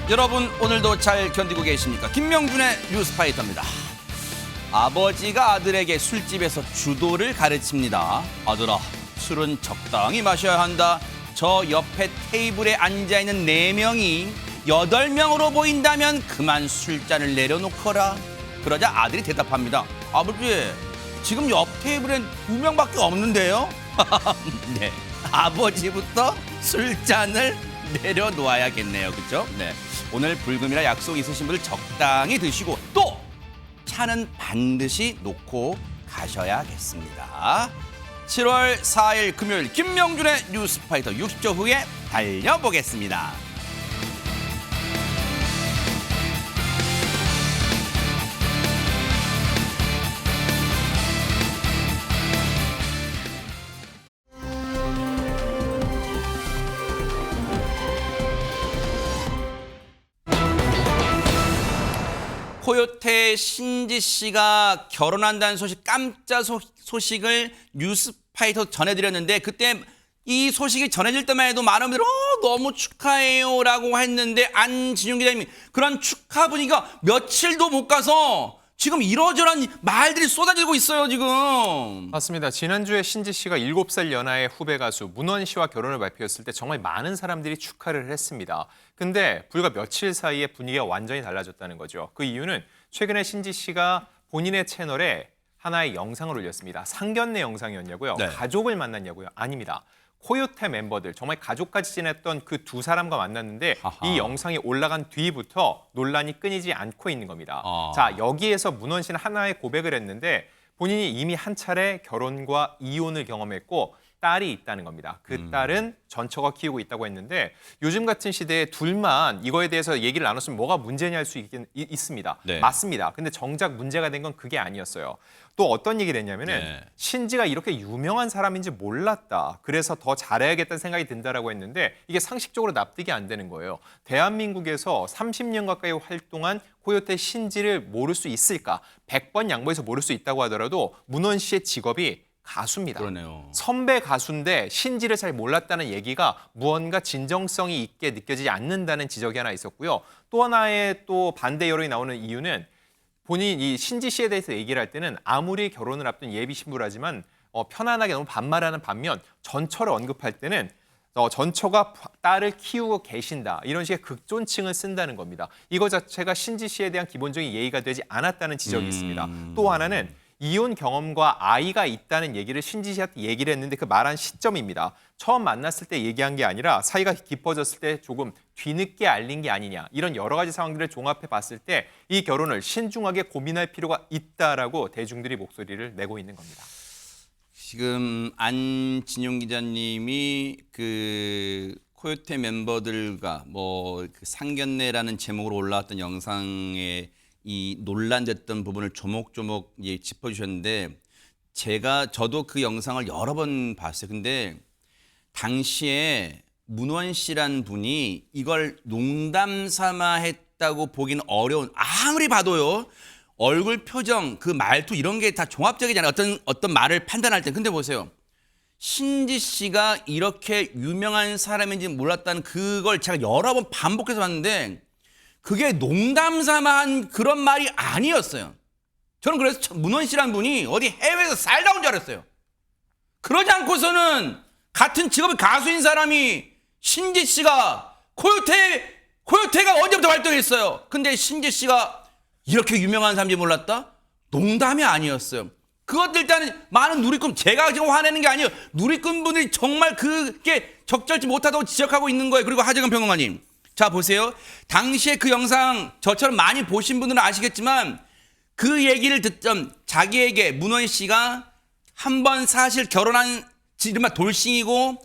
여러분 오늘도 잘 견디고 계십니까? 김명준의 뉴스파이터입니다. 아버지가 아들에게 술집에서 주도를 가르칩니다. 아들아, 술은 적당히 마셔야 한다. 저 옆에 테이블에 앉아있는 4명이 8명으로 보인다면 그만 술잔을 내려놓거라. 그러자 아들이 대답합니다. 아버지, 지금 옆 테이블엔 2명밖에 없는데요? 네, 아버지부터 술잔을 내려놓아야겠네요. 그렇죠? 네. 오늘 불금이라 약속 있으신 분들 적당히 드시고 또 차는 반드시 놓고 가셔야겠습니다. 7월 4일 금요일 김명준의 뉴스파이터 60초 후에 달려보겠습니다. 코요태 신지 씨가 결혼한다는 소식, 깜짝 소식을 뉴스파이터 전해드렸는데 그때 이 소식이 전해질 때만 해도 많은 분들이 너무 축하해요 라고 했는데 안진용 기자님이 그런 축하 분위기가 며칠도 못 가서 지금 이러저런 말들이 쏟아지고 있어요, 지금. 맞습니다. 지난주에 신지 씨가 7살 연하의 후배 가수 문원 씨와 결혼을 발표했을 때 정말 많은 사람들이 축하를 했습니다. 근데 불과 며칠 사이에 분위기가 완전히 달라졌다는 거죠. 그 이유는 최근에 신지 씨가 본인의 채널에 하나의 영상을 올렸습니다. 상견례 영상이었냐고요? 네. 가족을 만났냐고요? 아닙니다. 코요태 멤버들, 정말 가족같이 지냈던 그 두 사람과 만났는데 아하. 이 영상이 올라간 뒤부터 논란이 끊이지 않고 있는 겁니다. 아. 자, 여기에서 문원 씨는 하나의 고백을 했는데 본인이 이미 한 차례 결혼과 이혼을 경험했고 딸이 있다는 겁니다. 그 딸은 전처가 키우고 있다고 했는데 요즘 같은 시대에 둘만 이거에 대해서 얘기를 나눴으면 뭐가 문제냐 할 수 있습니다. 네. 맞습니다. 근데 정작 문제가 된 건 그게 아니었어요. 또 어떤 얘기를 했냐면은 네. 신지가 이렇게 유명한 사람인지 몰랐다. 그래서 더 잘해야겠다는 생각이 든다라고 했는데 이게 상식적으로 납득이 안 되는 거예요. 대한민국에서 30년 가까이 활동한 코요태 신지를 모를 수 있을까? 100번 양보해서 모를 수 있다고 하더라도 문원 씨의 직업이 가수입니다. 그러네요. 선배 가수인데 신지를 잘 몰랐다는 얘기가 무언가 진정성이 있게 느껴지지 않는다는 지적이 하나 있었고요. 또 하나의 또 반대 여론이 나오는 이유는 본인 이 신지 씨에 대해서 얘기를 할 때는 아무리 결혼을 앞둔 예비 신부라지만 편안하게 너무 반말하는 반면 전처를 언급할 때는 전처가 딸을 키우고 계신다. 이런 식의 극존칭을 쓴다는 겁니다. 이거 자체가 신지 씨에 대한 기본적인 예의가 되지 않았다는 지적이 있습니다. 또 하나는 이혼 경험과 아이가 있다는 얘기를 신지 씨한테 얘기를 했는데 그 말한 시점입니다. 처음 만났을 때 얘기한 게 아니라 사이가 깊어졌을 때 조금 뒤늦게 알린 게 아니냐. 이런 여러 가지 상황들을 종합해 봤을 때 이 결혼을 신중하게 고민할 필요가 있다라고 대중들이 목소리를 내고 있는 겁니다. 지금 안진용 기자님이 그 코요태 멤버들과 그 상견례라는 제목으로 올라왔던 영상에 이 논란됐던 부분을 조목조목 짚어주셨는데 저도 그 영상을 여러 번 봤어요. 근데 당시에 문원 씨란 분이 이걸 농담 삼아 했다고 보기는 어려운, 아무리 봐도요. 얼굴 표정, 그 말투 이런 게 다 종합적이잖아요. 어떤 말을 판단할 때. 근데 보세요. 신지 씨가 이렇게 유명한 사람인지 몰랐다는 그걸 제가 여러 번 반복해서 봤는데 그게 농담 삼아 한 그런 말이 아니었어요. 저는 그래서 문원 씨란 분이 어디 해외에서 살다 온 줄 알았어요. 그러지 않고서는 같은 직업의 가수인 사람이 신지 씨가 코요태가 언제부터 활동했어요. 근데 신지 씨가 이렇게 유명한 사람인지 몰랐다? 농담이 아니었어요. 그것들 일단은 많은 누리꾼, 제가 지금 화내는 게 아니에요. 누리꾼 분들이 정말 그게 적절치 못하다고 지적하고 있는 거예요. 그리고 하재근 평론가님. 자, 보세요. 당시에 그 영상 저처럼 많이 보신 분들은 아시겠지만 그 얘기를 듣던 자기에게 문원 씨가 한 번 사실 결혼한 이른바 돌싱이고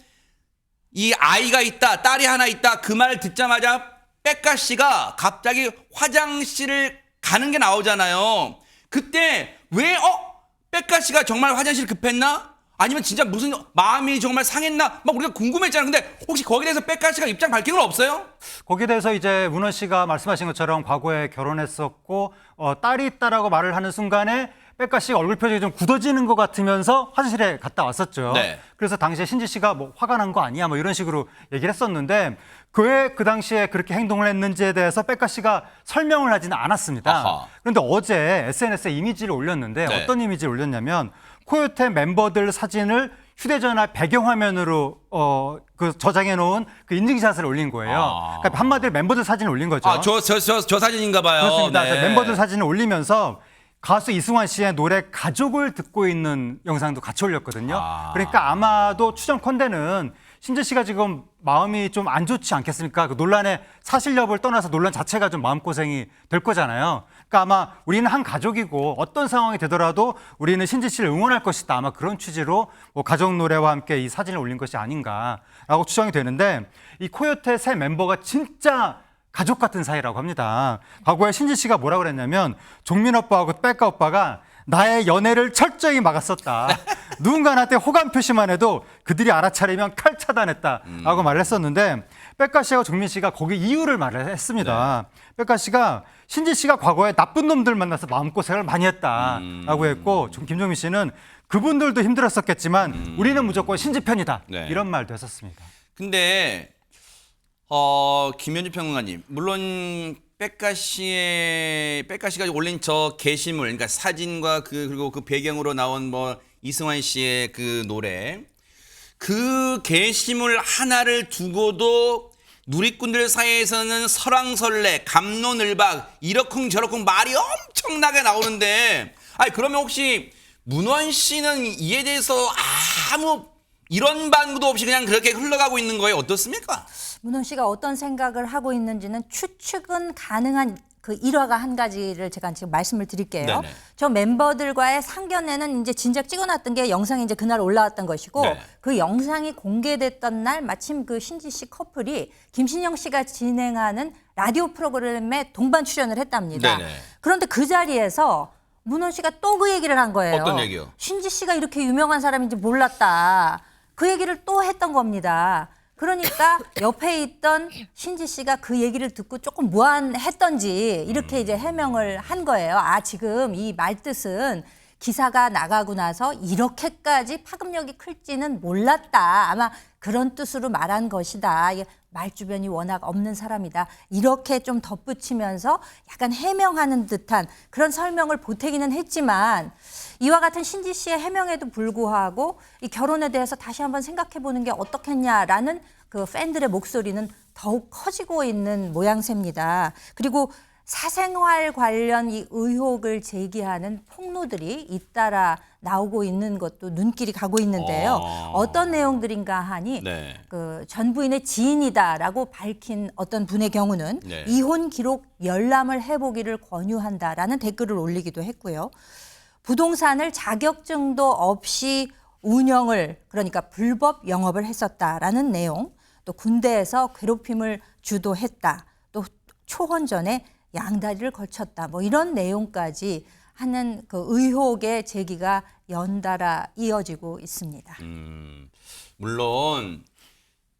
이 아이가 있다, 딸이 하나 있다 그 말을 듣자마자 백가 씨가 갑자기 화장실을 가는 게 나오잖아요. 그때 왜 백가 씨가 정말 화장실 급했나? 아니면 진짜 무슨 마음이 정말 상했나? 막 우리가 궁금했잖아요. 근데 혹시 거기에 대해서 백가 씨가 입장 밝힌 건 없어요? 거기에 대해서 이제 문원 씨가 말씀하신 것처럼 과거에 결혼했었고 딸이 있다라고 말을 하는 순간에 백가 씨가 얼굴 표정이 좀 굳어지는 것 같으면서 화장실에 갔다 왔었죠. 네. 그래서 당시에 신지 씨가 뭐 화가 난 거 아니야 뭐 이런 식으로 얘기를 했었는데 왜 그 당시에 그렇게 행동을 했는지에 대해서 백가 씨가 설명을 하지는 않았습니다. 아하. 그런데 어제 SNS에 이미지를 올렸는데 네. 어떤 이미지를 올렸냐면 코요테 멤버들 사진을 휴대전화 배경화면으로 그 저장해 놓은 그 인증샷을 올린 거예요. 아. 그러니까 한마디로 member들 사진을 올린 거죠. 아, 저 사진인가 봐요. 그렇습니다. 네. 그래서 멤버들 사진을 올리면서 가수 이승환 씨의 노래 가족을 듣고 있는 영상도 같이 올렸거든요. 아. 그러니까 아마도 추정컨대는 신지 씨가 지금 마음이 좀 안 좋지 않겠습니까? 그 논란의 사실 여부를 떠나서 논란 자체가 좀 마음고생이 될 거잖아요. 그러니까 아마 우리는 한 가족이고 어떤 상황이 되더라도 우리는 신지 씨를 응원할 것이다. 아마 그런 취지로 뭐 가족 노래와 함께 이 사진을 올린 것이 아닌가라고 추정이 되는데 이 코요테 새 멤버가 진짜 가족 같은 사이라고 합니다. 과거에 신지 씨가 뭐라 그랬냐면 종민 오빠하고 백가 오빠가 나의 연애를 철저히 막았었다. 누군가 나한테 호감 표시만 해도 그들이 알아차리면 칼 차단했다라고 말을 했었는데 백가 씨하고 종민 씨가 거기 이유를 말을 했습니다. 백가 씨가 신지 씨가 과거에 나쁜 놈들 만나서 마음고생을 많이 했다라고 했고 김종민 씨는 그분들도 힘들었었겠지만 우리는 무조건 신지 편이다. 네. 이런 말도 했었습니다. 근데 김현주 평론가님, 물론 백가 씨가 올린 저 게시물, 그러니까 사진과 그리고 그 배경으로 나온 뭐 이승환 씨의 그 노래, 그 게시물 하나를 두고도 누리꾼들 사이에서는 설왕설래, 갑론을박, 이러쿵저러쿵 말이 엄청나게 나오는데, 아니 그러면 혹시 문원 씨는 이에 대해서 아무 이런 반구도 없이 그냥 그렇게 흘러가고 있는 거예요? 어떻습니까? 문원 씨가 어떤 생각을 하고 있는지는 추측은 가능한 그 일화가 한 가지를 제가 지금 말씀을 드릴게요. 네네. 저 멤버들과의 상견례는 이제 진작 찍어놨던 게 영상이 이제 그날 올라왔던 것이고 네. 그 영상이 공개됐던 날 마침 그 신지 씨 커플이 김신영 씨가 진행하는 라디오 프로그램에 동반 출연을 했답니다. 네네. 그런데 그 자리에서 문원 씨가 또 그 얘기를 한 거예요. 어떤 얘기요? 신지 씨가 이렇게 유명한 사람인지 몰랐다. 그 얘기를 또 했던 겁니다. 그러니까 옆에 있던 신지 씨가 그 얘기를 듣고 조금 무안했던지 이렇게 이제 해명을 한 거예요. 아, 지금 이 말뜻은 기사가 나가고 나서 이렇게까지 파급력이 클지는 몰랐다. 아마 그런 뜻으로 말한 것이다. 말주변이 워낙 없는 사람이다. 이렇게 좀 덧붙이면서 약간 해명하는 듯한 그런 설명을 보태기는 했지만 이와 같은 신지 씨의 해명에도 불구하고 이 결혼에 대해서 다시 한번 생각해 보는 게 어떻겠냐라는 그 팬들의 목소리는 더욱 커지고 있는 모양새입니다. 그리고 사생활 관련 이 의혹을 제기하는 폭로들이 잇따라 나오고 있는 것도 눈길이 가고 있는데요. 어떤 내용들인가 하니 네. 그 전 부인의 지인이다라고 밝힌 어떤 분의 경우는 네. 이혼 기록 열람을 해보기를 권유한다라는 댓글을 올리기도 했고요. 부동산을 자격증도 없이 운영을 그러니까 불법 영업을 했었다라는 내용, 또 군대에서 괴롭힘을 주도했다, 또 초혼전에 양다리를 걸쳤다, 뭐 이런 내용까지 하는 그 의혹의 제기가 연달아 이어지고 있습니다. 물론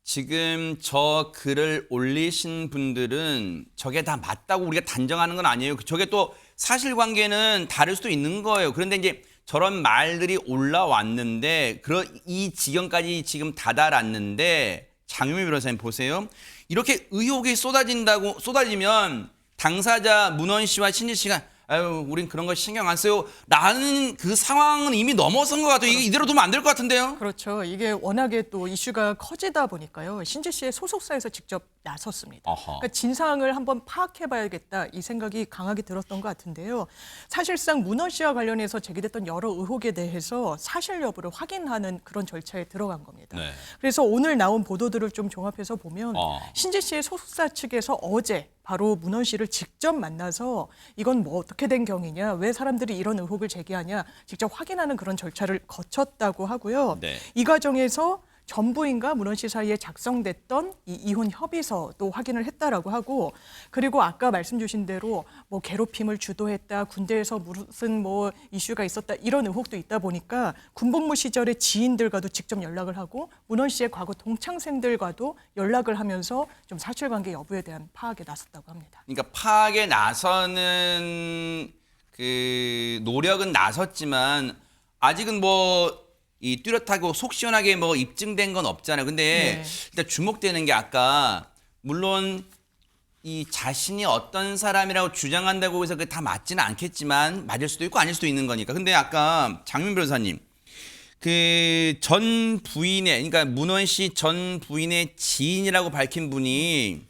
지금 저 글을 올리신 분들은 저게 다 맞다고 우리가 단정하는 건 아니에요. 저게 또 사실관계는 다를 수도 있는 거예요. 그런데 이제 저런 말들이 올라왔는데 이 지경까지 지금 다다랐는데 장유미 변호사님 보세요. 이렇게 의혹이 쏟아지면 당사자 문원 씨와 신지 씨가 아유, 우린 그런 거 신경 안 써요. 라는 그 상황은 이미 넘어선 것 같아요. 이게 이대로 두면 안 될 것 같은데요. 그렇죠. 이게 워낙에 또 이슈가 커지다 보니까요. 신지 씨의 소속사에서 직접 나섰습니다. 그러니까 진상을 한번 파악해봐야겠다 이 생각이 강하게 들었던 것 같은데요. 사실상 문원 씨와 관련해서 제기됐던 여러 의혹에 대해서 사실 여부를 확인하는 그런 절차에 들어간 겁니다. 네. 그래서 오늘 나온 보도들을 좀 종합해서 보면 신지 씨의 소속사 측에서 어제 바로 문원 씨를 직접 만나서 이건 뭐 어떻게 된 경위냐, 왜 사람들이 이런 의혹을 제기하냐 직접 확인하는 그런 절차를 거쳤다고 하고요. 네. 이 과정에서 전 부인과 문원 씨 사이에 작성됐던 이 이혼 협의서도 확인을 했다라고 하고, 그리고 아까 말씀 주신 대로 뭐 괴롭힘을 주도했다, 군대에서 무슨 뭐 이슈가 있었다 이런 의혹도 있다 보니까 군복무 시절의 지인들과도 직접 연락을 하고 문원 씨의 과거 동창생들과도 연락을 하면서 좀 사실관계 여부에 대한 파악에 나섰다고 합니다. 그러니까 파악에 나서는 그 노력은 나섰지만 아직은 뭐 이 뚜렷하고 속 시원하게 뭐 입증된 건 없잖아요. 근데 네. 일단 주목되는 게 아까 물론 이 자신이 어떤 사람이라고 주장한다고 해서 그게 다 맞지는 않겠지만 맞을 수도 있고 아닐 수도 있는 거니까. 근데 아까 장윤 변호사님 그 전 부인의 그러니까 문원 씨 전 부인의 지인이라고 밝힌 분이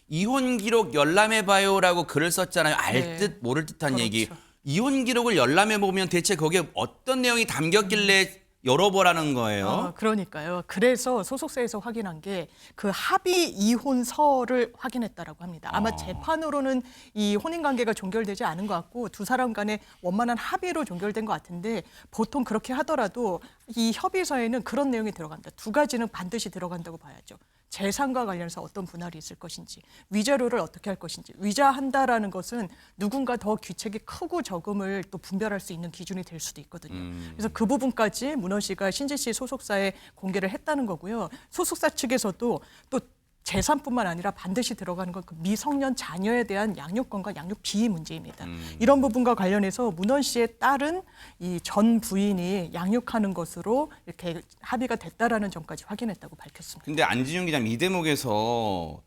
이혼 기록 열람해 봐요라고 글을 썼잖아요. 알 네. 듯 모를 듯한 그렇죠. 얘기. 이혼 기록을 열람해 보면 대체 거기에 어떤 내용이 담겼길래 열어보라는 거예요. 그러니까요. 그래서 소속사에서 확인한 게 그 합의 이혼서를 확인했다라고 합니다. 아마 재판으로는 이 혼인 관계가 종결되지 않은 것 같고 두 사람 간의 원만한 합의로 종결된 것 같은데 보통 그렇게 하더라도 이 협의서에는 그런 내용이 들어간다. 두 가지는 반드시 들어간다고 봐야죠. 재산과 관련해서 어떤 분할이 있을 것인지, 위자료를 어떻게 할 것인지. 위자한다라는 것은 누군가 더 귀책이 크고 적음을 또 분별할 수 있는 기준이 될 수도 있거든요. 그래서 그 부분까지 문원 씨가 신지 씨 소속사에 공개를 했다는 거고요. 소속사 측에서도 또 재산뿐만 아니라 반드시 들어가는 건 그 미성년 자녀에 대한 양육권과 양육비 문제입니다. 이런 부분과 관련해서 문원 씨의 딸은 이 전 부인이 양육하는 것으로 이렇게 합의가 됐다라는 점까지 확인했다고 밝혔습니다. 근데 안진영 기자님 이 대목에서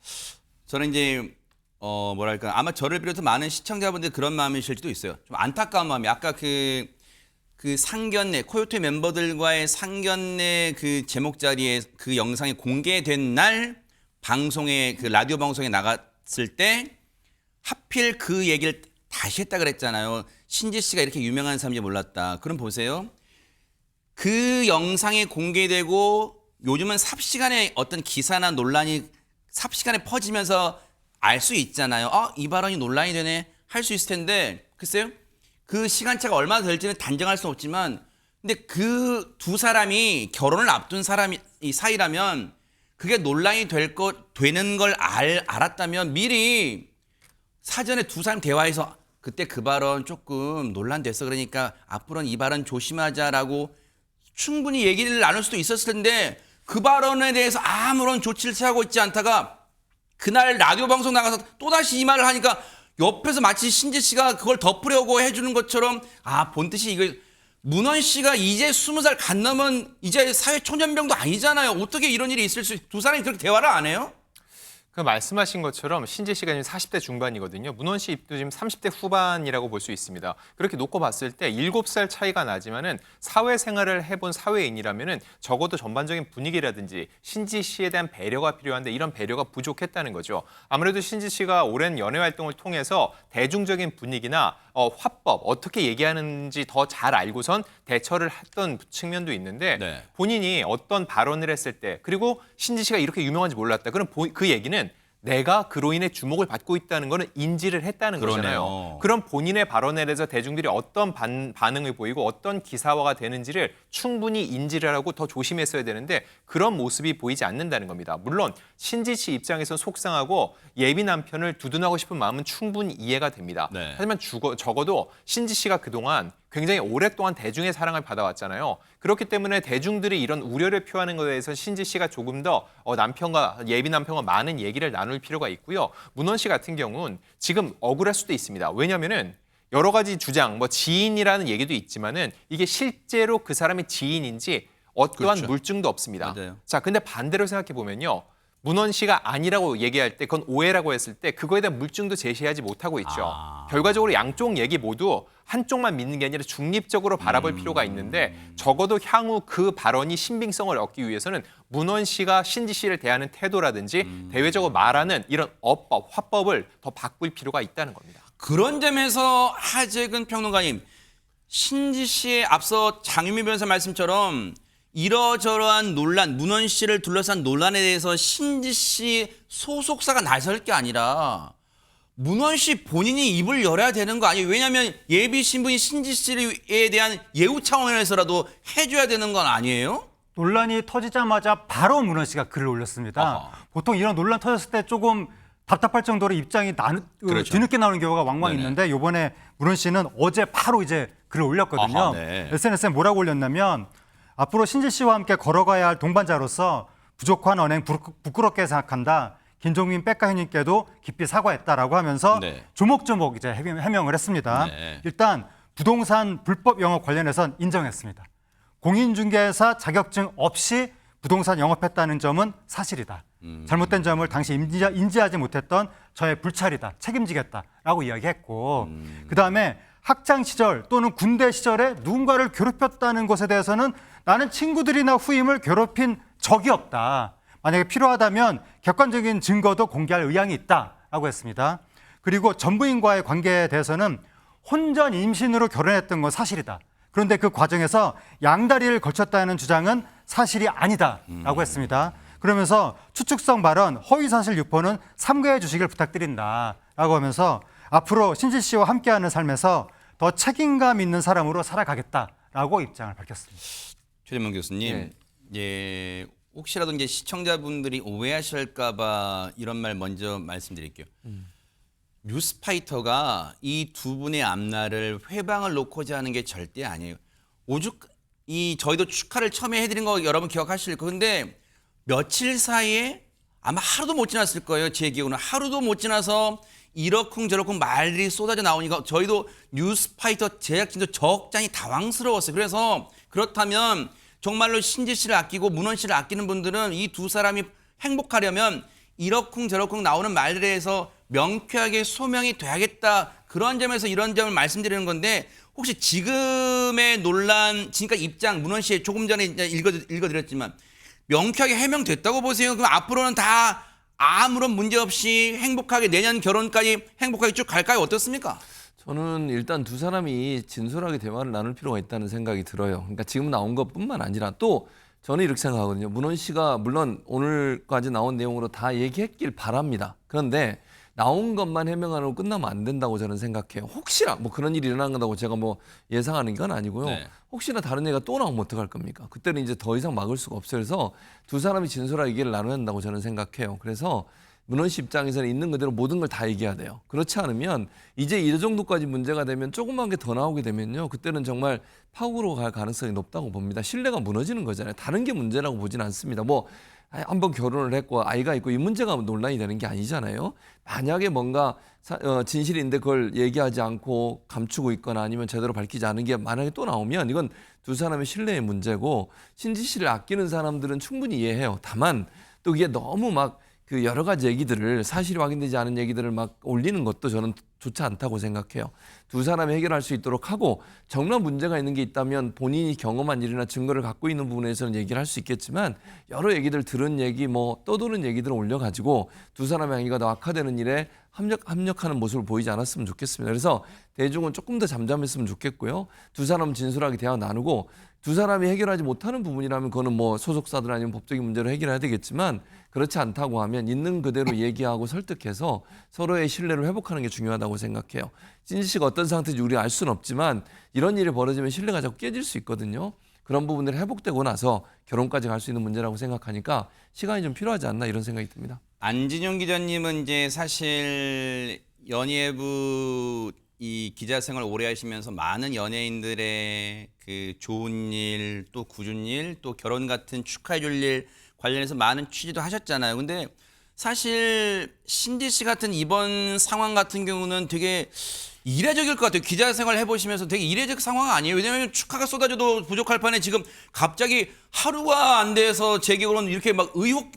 저는 이제 뭐랄까 아마 저를 비롯한 많은 시청자분들 그런 마음이실 수도 있어요. 좀 안타까운 마음이 아까 그 상견례 코요태 멤버들과의 상견례 그 제목 자리에 그 영상이 공개된 날 방송에 그 라디오 방송에 나갔을 때 하필 그 얘기를 다시 했다 그랬잖아요. 신지 씨가 이렇게 유명한 사람인지 몰랐다. 그럼 보세요. 그 영상이 공개되고 요즘은 삽시간에 어떤 기사나 논란이 삽시간에 퍼지면서 알 수 있잖아요. 이 발언이 논란이 되네 할 수 있을 텐데 글쎄요. 그 시간차가 얼마나 될지는 단정할 수는 없지만 근데 그 두 사람이 결혼을 앞둔 사이라면 그게 논란이 되는 걸 알았다면 미리 사전에 두 사람 대화해서 그때 그 발언 조금 논란됐어. 그러니까 앞으로는 이 발언 조심하자라고 충분히 얘기를 나눌 수도 있었을 텐데 그 발언에 대해서 아무런 조치를 취하고 있지 않다가 그날 라디오 방송 나가서 또다시 이 말을 하니까 옆에서 마치 신지 씨가 그걸 덮으려고 해주는 것처럼 본 뜻이 이거 문원 씨가 이제 20살 갓 넘은 이제 사회 초년병도 아니잖아요. 어떻게 이런 일이 있을 두 사람이 그렇게 대화를 안 해요? 그 말씀하신 것처럼 신지 씨가 지금 40대 중반이거든요. 문원 씨 입도 지금 30대 후반이라고 볼 수 있습니다. 그렇게 놓고 봤을 때 7살 차이가 나지만은 사회생활을 해본 사회인이라면은 적어도 전반적인 분위기라든지 신지 씨에 대한 배려가 필요한데 이런 배려가 부족했다는 거죠. 아무래도 신지 씨가 오랜 연애 활동을 통해서 대중적인 분위기나 화법 어떻게 얘기하는지 더 잘 알고선 대처를 했던 측면도 있는데 네. 본인이 어떤 발언을 했을 때 그리고 신지 씨가 이렇게 유명한지 몰랐다. 그럼 그 얘기는 내가 그로 인해 주목을 받고 있다는 거는 인지를 했다는 그러네요. 거잖아요. 그럼 본인의 발언에 대해서 대중들이 어떤 반응을 보이고 어떤 기사화가 되는지를 충분히 인지를 하고 더 조심했어야 되는데 그런 모습이 보이지 않는다는 겁니다. 물론 신지 씨 입장에서 속상하고 예비 남편을 두둔하고 싶은 마음은 충분히 이해가 됩니다. 네. 하지만 적어도 신지 씨가 그동안 굉장히 오랫동안 대중의 사랑을 받아왔잖아요. 그렇기 때문에 대중들이 이런 우려를 표하는 것에 대해서 신지 씨가 조금 더 예비 남편과 많은 얘기를 나눌 필요가 있고요. 문원 씨 같은 경우는 지금 억울할 수도 있습니다. 왜냐하면은 여러 가지 주장, 지인이라는 얘기도 있지만은 이게 실제로 그 사람이 지인인지 어떠한 그렇죠. 물증도 없습니다. 맞아요. 자, 근데 반대로 생각해 보면요. 문원 씨가 아니라고 얘기할 때 그건 오해라고 했을 때 그거에 대한 물증도 제시하지 못하고 있죠. 결과적으로 양쪽 얘기 모두 한쪽만 믿는 게 아니라 중립적으로 바라볼 필요가 있는데 적어도 향후 그 발언이 신빙성을 얻기 위해서는 문원 씨가 신지 씨를 대하는 태도라든지 대외적으로 말하는 이런 어법, 화법을 더 바꿀 필요가 있다는 겁니다. 그런 점에서 하재근 평론가님 신지 씨의 앞서 장유미 변호사 말씀처럼 이러저러한 논란, 문원 씨를 둘러싼 논란에 대해서 신지 씨 소속사가 나설 게 아니라 문원 씨 본인이 입을 열어야 되는 거 아니에요? 왜냐하면 예비 신부인 신지 씨에 대한 예우 차원에서라도 해줘야 되는 건 아니에요? 논란이 터지자마자 바로 문원 씨가 글을 올렸습니다. 아하. 보통 이런 논란 터졌을 때 조금 답답할 정도로 입장이 그렇죠. 뒤늦게 나오는 경우가 왕왕 네네. 있는데 이번에 문원 씨는 어제 바로 이제 글을 올렸거든요. 아하, 네. SNS에 뭐라고 올렸냐면 앞으로 신지 씨와 함께 걸어가야 할 동반자로서 부족한 언행 부끄럽게 생각한다. 김종민 백가현님께도 깊이 사과했다라고 하면서 네. 조목조목 이제 해명을 했습니다. 네. 일단 부동산 불법 영업 관련해선 인정했습니다. 공인중개사 자격증 없이 부동산 영업했다는 점은 사실이다. 잘못된 점을 당시 인지하지 못했던 저의 불찰이다. 책임지겠다라고 이야기했고 그다음에 학창 시절 또는 군대 시절에 누군가를 괴롭혔다는 것에 대해서는 나는 친구들이나 후임을 괴롭힌 적이 없다. 만약에 필요하다면 객관적인 증거도 공개할 의향이 있다라고 했습니다. 그리고 전부인과의 관계에 대해서는 혼전 임신으로 결혼했던 건 사실이다. 그런데 그 과정에서 양다리를 걸쳤다는 주장은 사실이 아니다라고 했습니다. 그러면서 추측성 발언, 허위사실 유포는 삼가해 주시길 부탁드린다라고 하면서 앞으로 신지 씨와 함께하는 삶에서 더 책임감 있는 사람으로 살아가겠다라고 입장을 밝혔습니다. 최재문 교수님, 예, 혹시라도 이제 시청자분들이 오해하실까봐 이런 말 먼저 말씀드릴게요. 뉴스파이터가 이 두 분의 앞날을 회방을 놓고자 하는 게 절대 아니에요. 오죽 저희도 축하를 처음에 해드린 거 여러분 기억하실 거예요. 근데 며칠 사이에 아마 하루도 못 지났을 거예요. 제 기억으로는 하루도 못 지나서 이러쿵저러쿵 말들이 쏟아져 나오니까 저희도 뉴스파이터 제작진도 적잖이 당황스러웠어요. 그래서 그렇다면 정말로 신지 씨를 아끼고 문원 씨를 아끼는 분들은 이 두 사람이 행복하려면 이러쿵저러쿵 나오는 말들에서 명쾌하게 소명이 돼야겠다. 그런 점에서 이런 점을 말씀드리는 건데 혹시 지금의 논란, 지금까지 입장, 문원 씨 조금 전에 이제 읽어드렸지만 명쾌하게 해명됐다고 보세요? 그럼 앞으로는 다 아무런 문제 없이 행복하게 내년 결혼까지 행복하게 쭉 갈까요? 어떻습니까? 저는 일단 두 사람이 진솔하게 대화를 나눌 필요가 있다는 생각이 들어요. 그러니까 지금 나온 것뿐만 아니라 또 저는 이렇게 생각하거든요. 문원 씨가 물론 오늘까지 나온 내용으로 다 얘기했길 바랍니다. 그런데 나온 것만 해명하고 끝나면 안 된다고 저는 생각해요. 혹시나 뭐 그런 일이 일어난다고 제가 뭐 예상하는 건 아니고요. 네. 혹시나 다른 얘기가 또 나오면 어떡할 겁니까? 그때는 이제 더 이상 막을 수가 없어요. 그래서 두 사람이 진솔하게 얘기를 나눠야 한다고 저는 생각해요. 그래서 문원 씨 입장에서는 있는 그대로 모든 걸 다 얘기해야 돼요. 그렇지 않으면 이제 이 정도까지 문제가 되면 조그만 게 더 나오게 되면요. 그때는 정말 파국으로 갈 가능성이 높다고 봅니다. 신뢰가 무너지는 거잖아요. 다른 게 문제라고 보진 않습니다. 뭐 한번 결혼을 했고 아이가 있고 이 문제가 논란이 되는 게 아니잖아요. 만약에 뭔가 진실인데 그걸 얘기하지 않고 감추고 있거나 아니면 제대로 밝히지 않은 게 만약에 또 나오면 이건 두 사람의 신뢰의 문제고 신지 씨를 아끼는 사람들은 충분히 이해해요. 다만 또 이게 너무 막 그 여러 가지 얘기들을 사실이 확인되지 않은 얘기들을 막 올리는 것도 저는 좋지 않다고 생각해요. 두 사람이 해결할 수 있도록 하고 정말 문제가 있는 게 있다면 본인이 경험한 일이나 증거를 갖고 있는 부분에서는 얘기를 할 수 있겠지만 여러 얘기들 들은 얘기 뭐 떠도는 얘기들을 올려가지고 두 사람의 관계가 더 악화되는 일에 합력하는 모습을 보이지 않았으면 좋겠습니다. 그래서 대중은 조금 더 잠잠했으면 좋겠고요. 두 사람은 진솔하게 대화 나누고 두 사람이 해결하지 못하는 부분이라면 그거는 뭐 소속사들 아니면 법적인 문제로 해결해야 되겠지만 그렇지 않다고 하면 있는 그대로 얘기하고 설득해서 서로의 신뢰를 회복하는 게 중요하다고 생각해요. 신지 씨가 어떤 상태인지 우리가 알 수는 없지만 이런 일이 벌어지면 신뢰가 자꾸 깨질 수 있거든요. 그런 부분들이 회복되고 나서 결혼까지 갈 수 있는 문제라고 생각하니까 시간이 좀 필요하지 않나 이런 생각이 듭니다. 안진용 기자님은 이제 사실 연예부 이 기자 생활 오래 하시면서 많은 연예인들의 그 좋은 일, 또 굳은 일, 또 결혼 같은 축하해 줄 일 관련해서 많은 취재도 하셨잖아요. 근데 사실 신지 씨 같은 이번 상황 같은 경우는 되게 이례적일 것 같아요. 기자 생활 해보시면서 되게 이례적 상황 아니에요. 왜냐하면 축하가 쏟아져도 부족할 판에 지금 갑자기 하루가 안 돼서 제 기억으로는 이렇게 막 의혹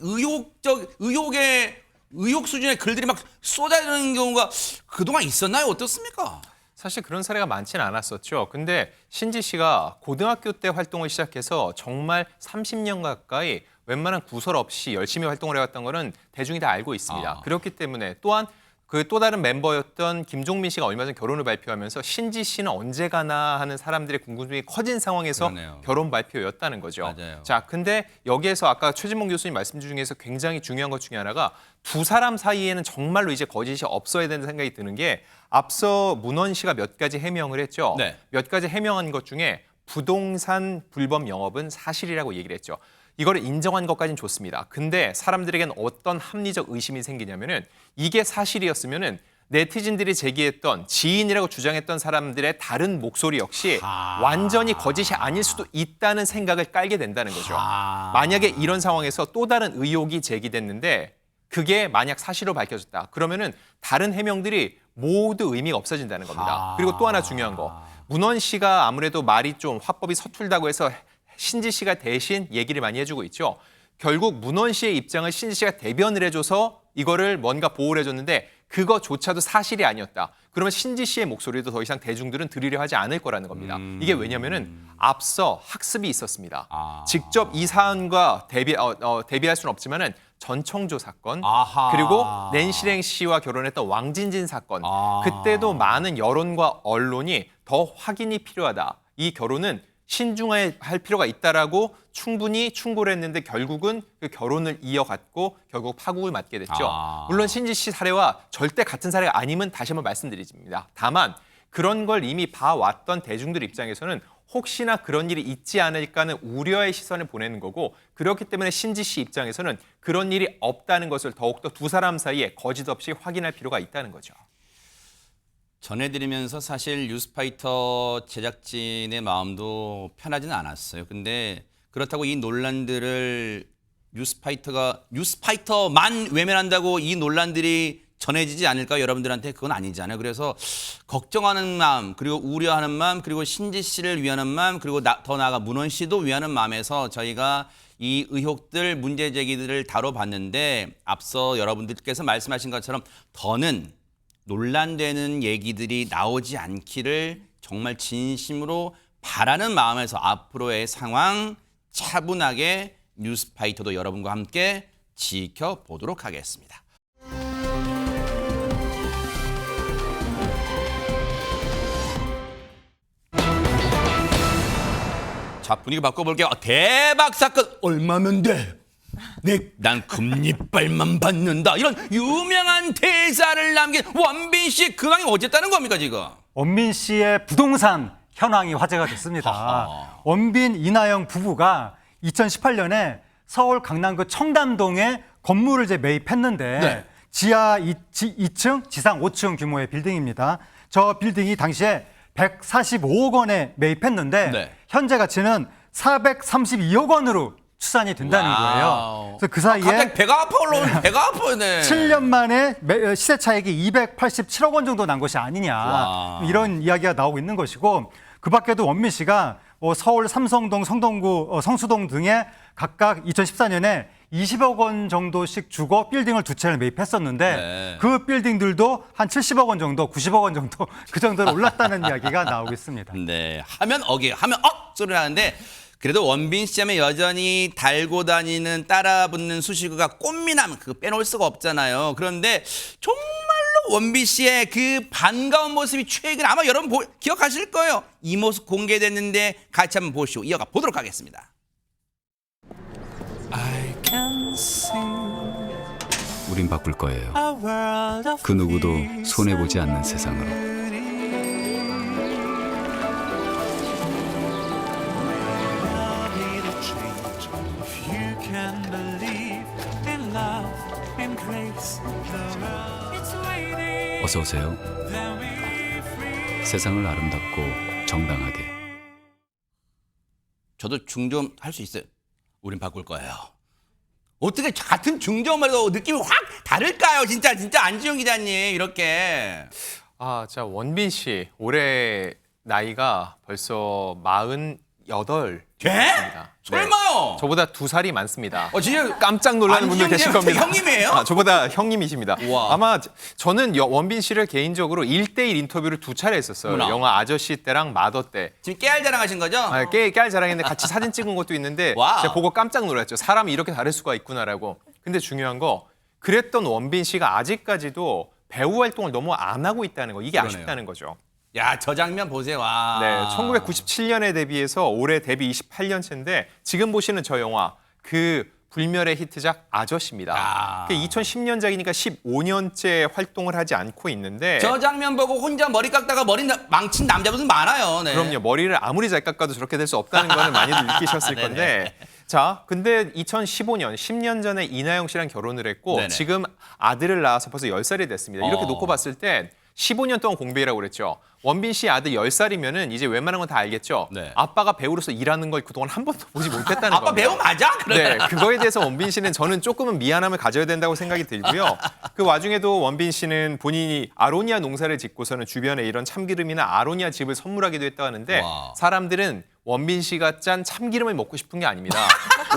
수준의 글들이 막 쏟아지는 경우가 그동안 있었나요? 어떻습니까? 사실 그런 사례가 많지는 않았었죠. 근데 신지 씨가 고등학교 때 활동을 시작해서 정말 30년 가까이 웬만한 구설 없이 열심히 활동을 해왔던 거는 대중이 다 알고 있습니다. 그렇기 때문에 또한 그 또 다른 멤버였던 김종민 씨가 얼마 전 결혼을 발표하면서 신지 씨는 언제 가나 하는 사람들의 궁금증이 커진 상황에서 그러네요. 결혼 발표였다는 거죠. 맞아요. 자, 근데 여기에서 아까 최진봉 교수님 말씀 중에서 굉장히 중요한 것 중에 하나가 두 사람 사이에는 정말로 이제 거짓이 없어야 된다는 생각이 드는 게 앞서 문원 씨가 몇 가지 해명을 했죠. 네. 몇 가지 해명한 것 중에 부동산 불법 영업은 사실이라고 얘기를 했죠. 이거를 인정한 것까지는 좋습니다. 근데 사람들에겐 어떤 합리적 의심이 생기냐면은 이게 사실이었으면은 네티즌들이 제기했던 지인이라고 주장했던 사람들의 다른 목소리 역시 완전히 거짓이 아닐 수도 있다는 생각을 깔게 된다는 거죠. 만약에 이런 상황에서 또 다른 의혹이 제기됐는데 그게 만약 사실로 밝혀졌다. 그러면은 다른 해명들이 모두 의미가 없어진다는 겁니다. 그리고 또 하나 중요한 거. 문원 씨가 아무래도 말이 좀 화법이 서툴다고 해서 신지 씨가 대신 얘기를 많이 해주고 있죠. 결국 문원 씨의 입장을 신지 씨가 대변을 해줘서 이거를 뭔가 보호를 해줬는데 그거조차도 사실이 아니었다. 그러면 신지 씨의 목소리도 더 이상 대중들은 들으려 하지 않을 거라는 겁니다. 이게 왜냐면은 앞서 학습이 있었습니다. 직접 이 사안과 대비할 수는 없지만은 전청조 사건, 아하. 그리고 낸시랭 씨와 결혼했던 왕진진 사건, 그때도 많은 여론과 언론이 더 확인이 필요하다. 이 결혼은 신중할 필요가 있다라고 충분히 충고를 했는데 결국은 그 결혼을 이어갔고 결국 파국을 맞게 됐죠. 물론 신지 씨 사례와 절대 같은 사례가 아니면 다시 한번 말씀드립니다. 다만 그런 걸 이미 봐왔던 대중들 입장에서는 혹시나 그런 일이 있지 않을까 하는 우려의 시선을 보내는 거고 그렇기 때문에 신지 씨 입장에서는 그런 일이 없다는 것을 더욱더 두 사람 사이에 거짓 없이 확인할 필요가 있다는 거죠. 전해드리면서 사실 뉴스파이터 제작진의 마음도 편하지는 않았어요. 근데 그렇다고 이 논란들을 뉴스파이터만 외면한다고 이 논란들이 전해지지 않을까 여러분들한테 그건 아니잖아요. 그래서 걱정하는 마음 그리고 우려하는 마음 그리고 신지 씨를 위하는 마음 그리고 더 나아가 문원 씨도 위하는 마음에서 저희가 이 의혹들 문제 제기들을 다뤄봤는데 앞서 여러분들께서 말씀하신 것처럼 더는 논란되는 얘기들이 나오지 않기를 정말 진심으로 바라는 마음에서 앞으로의 상황 차분하게 뉴스파이터도 여러분과 함께 지켜보도록 하겠습니다. 자, 분위기 바꿔볼게요. 대박 사건 얼마면 돼? 난 금리빨만 받는다. 이런 유명한 대사를 남긴 원빈 씨 그 강이 어쨌다는 겁니까 지금? 원빈 씨의 부동산 현황이 화제가 됐습니다. 원빈, 이나영 부부가 2018년에 서울 강남구 청담동에 건물을 이제 매입했는데 네. 지하 2층, 지상 5층 규모의 빌딩입니다. 저 빌딩이 당시에 145억 원에 매입했는데 네. 현재 가치는 432억 원으로 추산이 된다는 거예요. 그래서 그 사이에 갑자기 배가 아파 올라오는 배가 아파네. 7년 만에 시세 차익이 287억 원 정도 난 것이 아니냐 와. 이런 이야기가 나오고 있는 것이고 그 밖에도 원빈 씨가 서울 삼성동, 성동구, 성수동 등에 각각 2014년에 20억 원 정도씩 주고 빌딩을 두 채를 매입했었는데 네. 그 빌딩들도 한 70억 원 정도, 90억 원 정도 그 정도로 올랐다는 이야기가 나오고 있습니다. 네, 하면 어기, 하면 소리 나는데 그래도 원빈 씨 하면 여전히 달고 다니는 따라붙는 수식어가 꽃미남 그거 빼놓을 수가 없잖아요. 그런데 정말로 원빈 씨의 그 반가운 모습이 최근 아마 여러분 기억하실 거예요. 이 모습 공개됐는데 같이 한번 보시고 이어가 보도록 하겠습니다. 우린 바꿀 거예요. 그 누구도 손해보지 않는 세상으로. 어서 오세요. 세상을 아름답고 정당하게. 저도 중점 할 수 있어요. 우린 바꿀 거예요. 어떻게 같은 중점을 해도 느낌이 확 다를까요? 진짜 안지용 기자님 이렇게. 자 원빈 씨 올해 나이가 벌써 48입니다. 설마요? 저보다 2살이 많습니다. 진짜 깜짝 놀라는 분들 계실 안지용 겁니다. 형님이에요? 저보다 형님이십니다. 우와. 아마 저는 원빈 씨를 개인적으로 1대1 인터뷰를 2차례 했었어요. 어머나. 영화 아저씨 때랑 마더 때. 지금 깨알 자랑하신 거죠? 깨알 자랑했는데 같이 사진 찍은 것도 있는데 와우. 제가 보고 깜짝 놀랐죠. 사람이 이렇게 다를 수가 있구나라고. 근데 중요한 거 그랬던 원빈 씨가 아직까지도 배우 활동을 너무 안 하고 있다는 거. 이게 그러네요. 아쉽다는 거죠. 야, 저 장면 보세요. 와. 네, 1997년에 데뷔해서 올해 데뷔 28년째인데 지금 보시는 저 영화 그 불멸의 히트작 아저씨입니다. 2010년작이니까 15년째 활동을 하지 않고 있는데 저 장면 보고 혼자 머리 깎다가 머리 망친 남자분들 많아요. 네. 그럼요. 머리를 아무리 잘 깎아도 저렇게 될 수 없다는 거는 많이들 느끼셨을 네네. 건데 자, 근데 2015년, 10년 전에 이나영 씨랑 결혼을 했고 네네. 지금 아들을 낳아서 벌써 10살이 됐습니다. 이렇게 놓고 봤을 때 15년 동안 공백이라고 그랬죠. 원빈 씨 아들 10살이면은 이제 웬만한 건 다 알겠죠. 네. 아빠가 배우로서 일하는 걸 그동안 한 번도 보지 못했다는 겁니다. 아빠 배우 맞아? 그래. 네, 그거에 대해서 원빈 씨는 저는 조금은 미안함을 가져야 된다고 생각이 들고요. 그 와중에도 원빈 씨는 본인이 아로니아 농사를 짓고서는 주변에 이런 참기름이나 아로니아 즙을 선물하기도 했다고 하는데 와. 사람들은 원빈 씨가 짠 참기름을 먹고 싶은 게 아닙니다.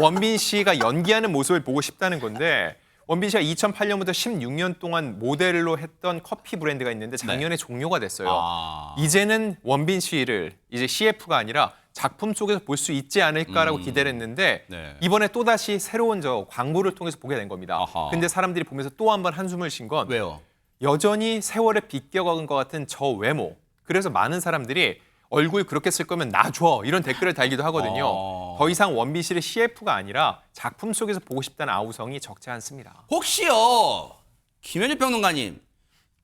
원빈 씨가 연기하는 모습을 보고 싶다는 건데 원빈 씨가 2008년부터 16년 동안 모델로 했던 커피 브랜드가 있는데 작년에 종료가 됐어요. 아. 이제는 원빈 씨를 이제 CF가 아니라 작품 속에서 볼 수 있지 않을까라고 기대를 했는데 네. 이번에 또다시 새로운 저 광고를 통해서 보게 된 겁니다. 아하. 근데 사람들이 보면서 또 한 번 한숨을 쉰 건 왜요? 여전히 세월에 비껴간 것 같은 저 외모. 그래서 많은 사람들이 얼굴 그렇게 쓸 거면 나 줘 이런 댓글을 달기도 하거든요. 더 이상 원빈 씨를 CF가 아니라 작품 속에서 보고 싶다는 아우성이 적지 않습니다. 혹시요, 김현일 평론가님,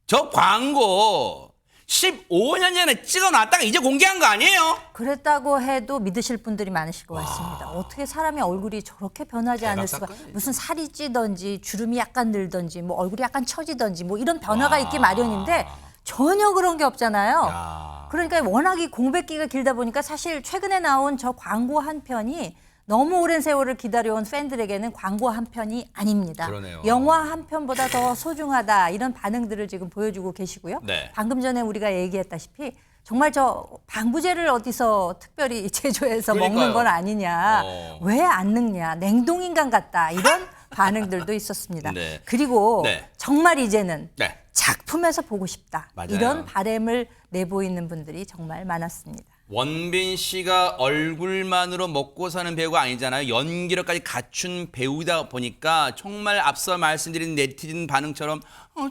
저 광고 15년 전에 찍어놨다가 이제 공개한 거 아니에요? 그랬다고 해도 믿으실 분들이 많으실 것 같습니다. 어떻게 사람의 얼굴이 저렇게 변하지 않을 수가? 무슨 살이 찌든지 주름이 약간 늘든지 뭐 얼굴이 약간 처지든지 뭐 이런 변화가 있기 마련인데 전혀 그런 게 없잖아요. 그러니까 워낙 이 공백기가 길다 보니까 사실 최근에 나온 저 광고 한 편이 너무 오랜 세월을 기다려온 팬들에게는 광고 한 편이 아닙니다. 그러네요. 영화 한 편보다 더 소중하다 이런 반응들을 지금 보여주고 계시고요. 네. 방금 전에 우리가 얘기했다시피 정말 저 방부제를 어디서 특별히 제조해서 그러니까요. 먹는 건 아니냐. 어. 왜 안 늙냐. 냉동인간 같다. 이런 반응들도 있었습니다. 네. 그리고 네. 정말 이제는 네. 작품에서 보고 싶다. 맞아요. 이런 바람을 내보이는 분들이 정말 많았습니다. 원빈 씨가 얼굴만으로 먹고 사는 배우가 아니잖아요. 연기력까지 갖춘 배우다 보니까 정말 앞서 말씀드린 네티즌 반응처럼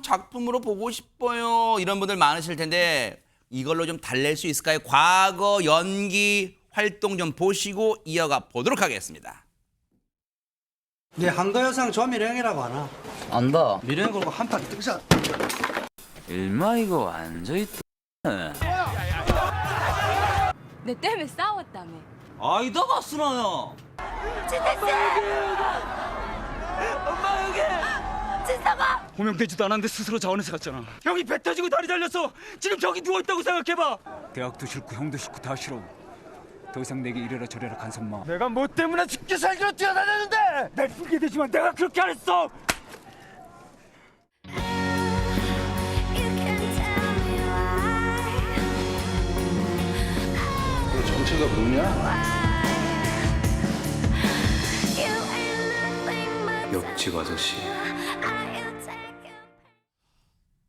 작품으로 보고 싶어요. 이런 분들 많으실 텐데 이걸로 좀 달랠 수 있을까요? 과거 연기 활동 좀 보시고 이어가 보도록 하겠습니다. 네, 한가여상 조미령이라고 하나? 안다. 미령 걸고 한판 뜨자. 일마 이거 완전 있다. 내 때문에 싸웠다며. 아이다가 쓰나야. 호명되지도 않았는데 스스로 자원해서 갔잖아. 형이 배 터지고 다리 잘렸어. 지금 저기 누워있다고 생각해봐. 대학도 싫고 형도 싫고 다 싫어. 더 이상 내게 이래라 저래라 간섭 마. 내가 뭐 때문에 죽기 살기로 뛰어다녔는데 날 풀게 되지만 내가 그렇게 안 했어. 정체가 뭐냐? 옆집 아저씨.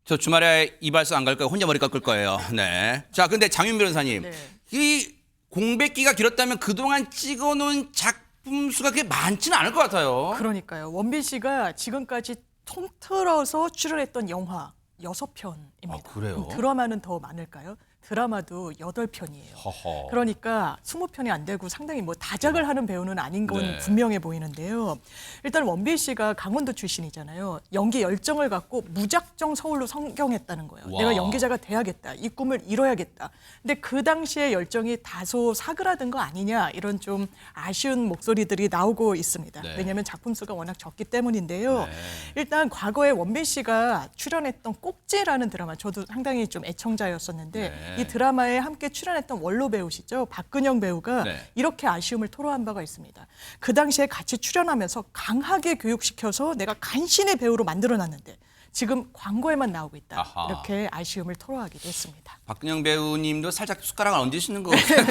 저 주말에 이발소 안 갈 거예요. 혼자 머리 깎을 거예요. 네. 자, 근데 장윤 변호사님, 이 공백기가 길었다면 그동안 찍어놓은 작품 수가 그렇게 많지는 않을 것 같아요. 그러니까요. 원빈 씨가 지금까지 통틀어서 출연했던 영화 6편입니다. 아, 그래요? 드라마는 더 많을까요? 드라마도 8편이에요. 허허. 그러니까 20편이 안 되고 상당히 뭐 다작을 하는 배우는 아닌 건 네. 분명해 보이는데요. 일단 원빈 씨가 강원도 출신이잖아요. 연기 열정을 갖고 무작정 서울로 성경했다는 거예요. 와. 내가 연기자가 돼야겠다. 이 꿈을 이뤄야겠다. 근데 그 당시에 열정이 다소 사그라든 거 아니냐 이런 좀 아쉬운 목소리들이 나오고 있습니다. 네. 왜냐하면 작품 수가 워낙 적기 때문인데요. 네. 일단 과거에 원빈 씨가 출연했던 꼭지라는 드라마 저도 상당히 좀 애청자였었는데 네. 이 드라마에 함께 출연했던 원로 배우시죠. 박근영 배우가 네. 이렇게 아쉬움을 토로한 바가 있습니다. 그 당시에 같이 출연하면서 강하게 교육시켜서 내가 간신의 배우로 만들어놨는데 지금 광고에만 나오고 있다. 아하. 이렇게 아쉬움을 토로하기도 했습니다. 박근영 배우님도 살짝 숟가락을 얹으시는 거 같아요.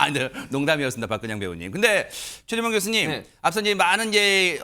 아니, 네, 농담이었습니다, 박근영 배우님. 근데 최재명 교수님, 네. 앞서 이제 많은 이제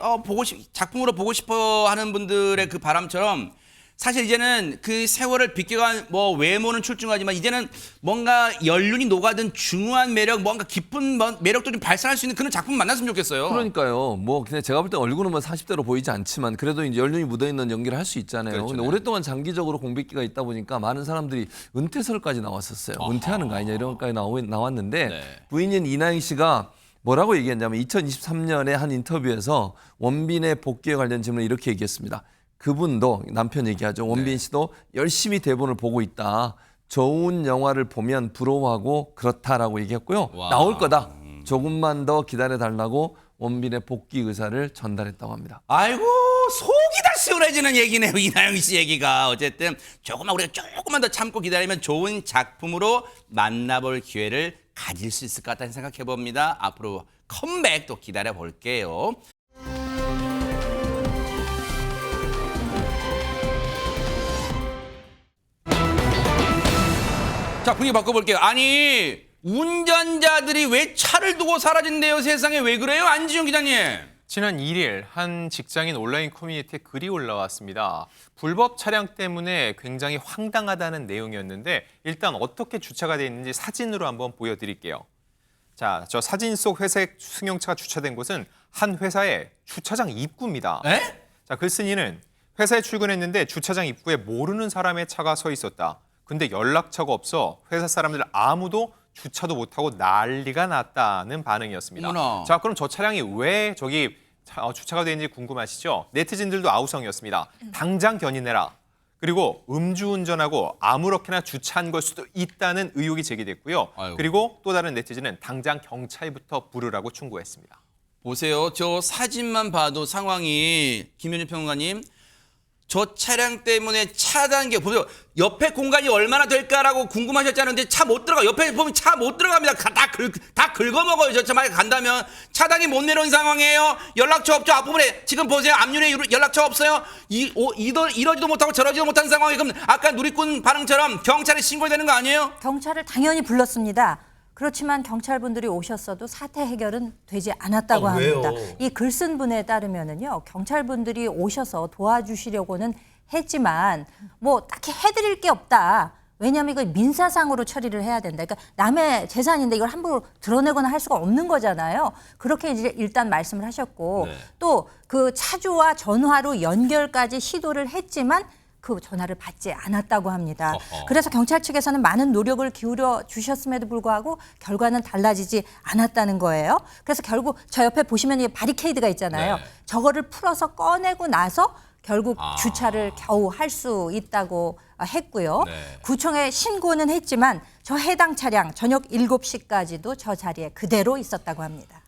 작품으로 보고 싶어 하는 분들의 그 바람처럼 사실 이제는 그 세월을 비껴간 뭐 외모는 출중하지만 이제는 뭔가 연륜이 녹아든 중후한 매력, 뭔가 깊은 매력도 좀 발산할 수 있는 그런 작품 만났으면 좋겠어요. 그러니까요. 뭐 그냥 제가 볼 때 얼굴은 뭐 40대로 보이지 않지만 그래도 이제 연륜이 묻어 있는 연기를 할 수 있잖아요. 그렇죠. 근데 오랫동안 장기적으로 공백기가 있다 보니까 많은 사람들이 은퇴설까지 나왔었어요. 은퇴하는 거 아니냐 이런 것까지 나왔는데 네. 부인인 이나영 씨가 뭐라고 얘기했냐면 2023년에 한 인터뷰에서 원빈의 복귀에 관련 질문을 이렇게 얘기했습니다. 그분도 남편 얘기하죠. 원빈 씨도 열심히 대본을 보고 있다. 좋은 영화를 보면 부러워하고 그렇다라고 얘기했고요. 와. 나올 거다. 조금만 더 기다려달라고 원빈의 복귀 의사를 전달했다고 합니다. 아이고 속이 다 시원해지는 얘기네요. 이나영 씨 얘기가. 어쨌든 우리가 조금만 더 참고 기다리면 좋은 작품으로 만나볼 기회를 가질 수 있을 것 같다는 생각해 봅니다. 앞으로 컴백 또 기다려 볼게요. 자, 분위기 바꿔볼게요. 아니, 운전자들이 왜 차를 두고 사라진대요? 세상에 왜 그래요? 안지용 기자님. 지난 1일 한 직장인 온라인 커뮤니티에 글이 올라왔습니다. 불법 차량 때문에 굉장히 황당하다는 내용이었는데 일단 어떻게 주차가 되어 있는지 사진으로 한번 보여드릴게요. 자, 저 사진 속 회색 승용차가 주차된 곳은 한 회사의 주차장 입구입니다. 에? 자, 글쓴이는 회사에 출근했는데 주차장 입구에 모르는 사람의 차가 서 있었다. 근데 연락처가 없어 회사 사람들 아무도 주차도 못하고 난리가 났다는 반응이었습니다. 어머나. 자, 그럼 저 차량이 왜 저기 주차가 되는지 궁금하시죠? 네티즌들도 아우성이었습니다. 당장 견인해라. 그리고 음주운전하고 아무렇게나 주차한 걸 수도 있다는 의혹이 제기됐고요. 아이고. 그리고 또 다른 네티즌은 당장 경찰부터 부르라고 충고했습니다. 보세요. 저 사진만 봐도 상황이 김현준 평론가님 저 차량 때문에 차단계 보세요. 옆에 공간이 얼마나 될까라고 궁금하셨잖아요. 근데 차 못 들어가. 옆에 보면 차 못 들어갑니다. 다 긁어먹어요. 저 차 만약에 간다면 차단이 못 내려온 상황이에요. 연락처 없죠. 앞부분에 지금 보세요. 앞유리에 연락처 없어요. 이러지도 못하고 저러지도 못한 상황이 그럼 아까 누리꾼 반응처럼 경찰에 신고해야 되는 거 아니에요? 경찰을 당연히 불렀습니다. 그렇지만 경찰분들이 오셨어도 사태 해결은 되지 않았다고 합니다. 이 글 쓴 분에 따르면은요, 경찰분들이 오셔서 도와주시려고는 했지만 뭐 딱히 해드릴 게 없다. 왜냐하면 이거 민사상으로 처리를 해야 된다. 그러니까 남의 재산인데 이걸 함부로 드러내거나 할 수가 없는 거잖아요. 그렇게 이제 일단 말씀을 하셨고 또 그 차주와 전화로 연결까지 시도를 했지만 그 전화를 받지 않았다고 합니다. 그래서 경찰 측에서는 많은 노력을 기울여 주셨음에도 불구하고 결과는 달라지지 않았다는 거예요. 그래서 결국 저 옆에 보시면 이 바리케이드가 있잖아요. 네. 저거를 풀어서 꺼내고 나서 결국 주차를 겨우 할 수 있다고 했고요. 네. 구청에 신고는 했지만 저 해당 차량 저녁 7시까지도 저 자리에 그대로 있었다고 합니다.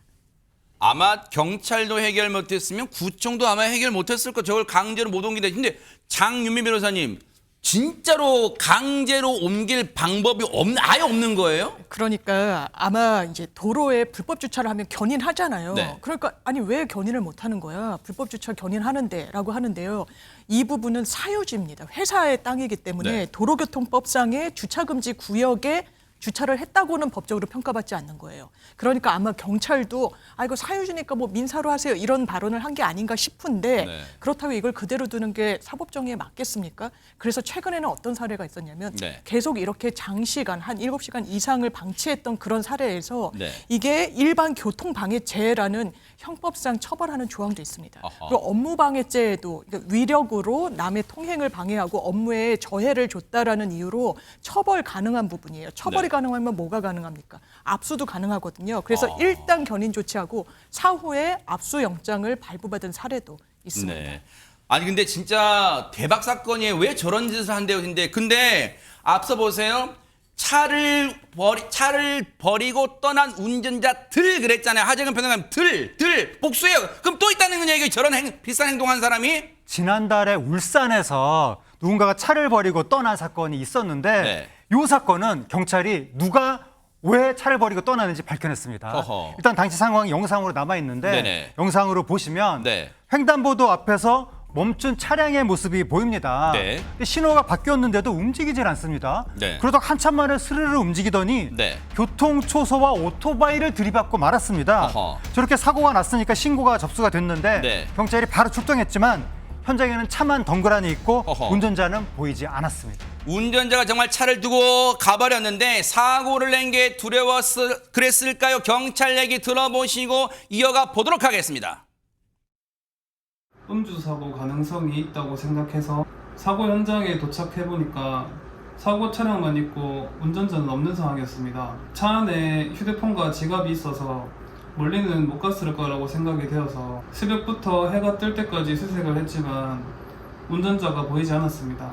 아마 경찰도 해결 못했으면 구청도 아마 해결 못했을 거. 저걸 강제로 못 옮긴다. 근데 장윤미 변호사님 진짜로 강제로 옮길 방법이 아예 없는 거예요? 그러니까 아마 이제 도로에 불법 주차를 하면 견인하잖아요. 네. 그러니까 아니 왜 견인을 못 하는 거야? 불법 주차 견인하는데라고 하는데요. 이 부분은 사유지입니다. 회사의 땅이기 때문에 네. 도로교통법상의 주차금지 구역에 주차를 했다고는 법적으로 평가받지 않는 거예요. 그러니까 아마 경찰도 이거 사유지니까 뭐 민사로 하세요 이런 발언을 한 게 아닌가 싶은데 네. 그렇다고 이걸 그대로 두는 게 사법정의에 맞겠습니까? 그래서 최근에는 어떤 사례가 있었냐면 네. 계속 이렇게 장시간 한 7시간 이상을 방치했던 그런 사례에서 네. 이게 일반 교통방해죄라는 형법상 처벌하는 조항도 있습니다. 아하. 그리고 업무방해죄에도 그러니까 위력으로 남의 통행을 방해하고 업무에 저해를 줬다라는 이유로 처벌 가능한 부분이에요. 처벌이 네. 가능하면 뭐가 가능합니까? 압수도 가능하거든요. 그래서 일단 견인 조치하고 사후에 압수영장을 발부받은 사례도 있습니다. 네. 아니 근데 진짜 대박 사건이에요. 왜 저런 짓을 한대요? 근데 앞서 보세요. 차를 버리고 떠난 운전자들 그랬잖아요. 하재근 평론가님 들 복수예요. 그럼 또 있다는 얘기예요. 저런 비싼 행동한 사람이. 지난달에 울산에서 누군가가 차를 버리고 떠난 사건이 있었는데 네. 이 사건은 경찰이 누가 왜 차를 버리고 떠나는지 밝혀냈습니다. 어허. 일단 당시 상황이 영상으로 남아있는데 네네. 영상으로 보시면 네. 횡단보도 앞에서 멈춘 차량의 모습이 보입니다. 네. 근데 신호가 바뀌었는데도 움직이질 않습니다. 네. 그러다 한참 만에 스르르 움직이더니 네. 교통초소와 오토바이를 들이받고 말았습니다. 어허. 저렇게 사고가 났으니까 신고가 접수가 됐는데 네. 경찰이 바로 출동했지만 현장에는 차만 덩그러니 있고 어허. 운전자는 보이지 않았습니다. 운전자가 정말 차를 두고 가버렸는데 사고를 낸 게 그랬을까요? 경찰 얘기 들어보시고 이어가 보도록 하겠습니다. 음주 사고 가능성이 있다고 생각해서 사고 현장에 도착해 보니까 사고 차량만 있고 운전자는 없는 상황이었습니다. 차 안에 휴대폰과 지갑이 있어서 멀리는 못 갔을 거라고 생각이 되어서 새벽부터 해가 뜰 때까지 수색을 했지만 운전자가 보이지 않았습니다.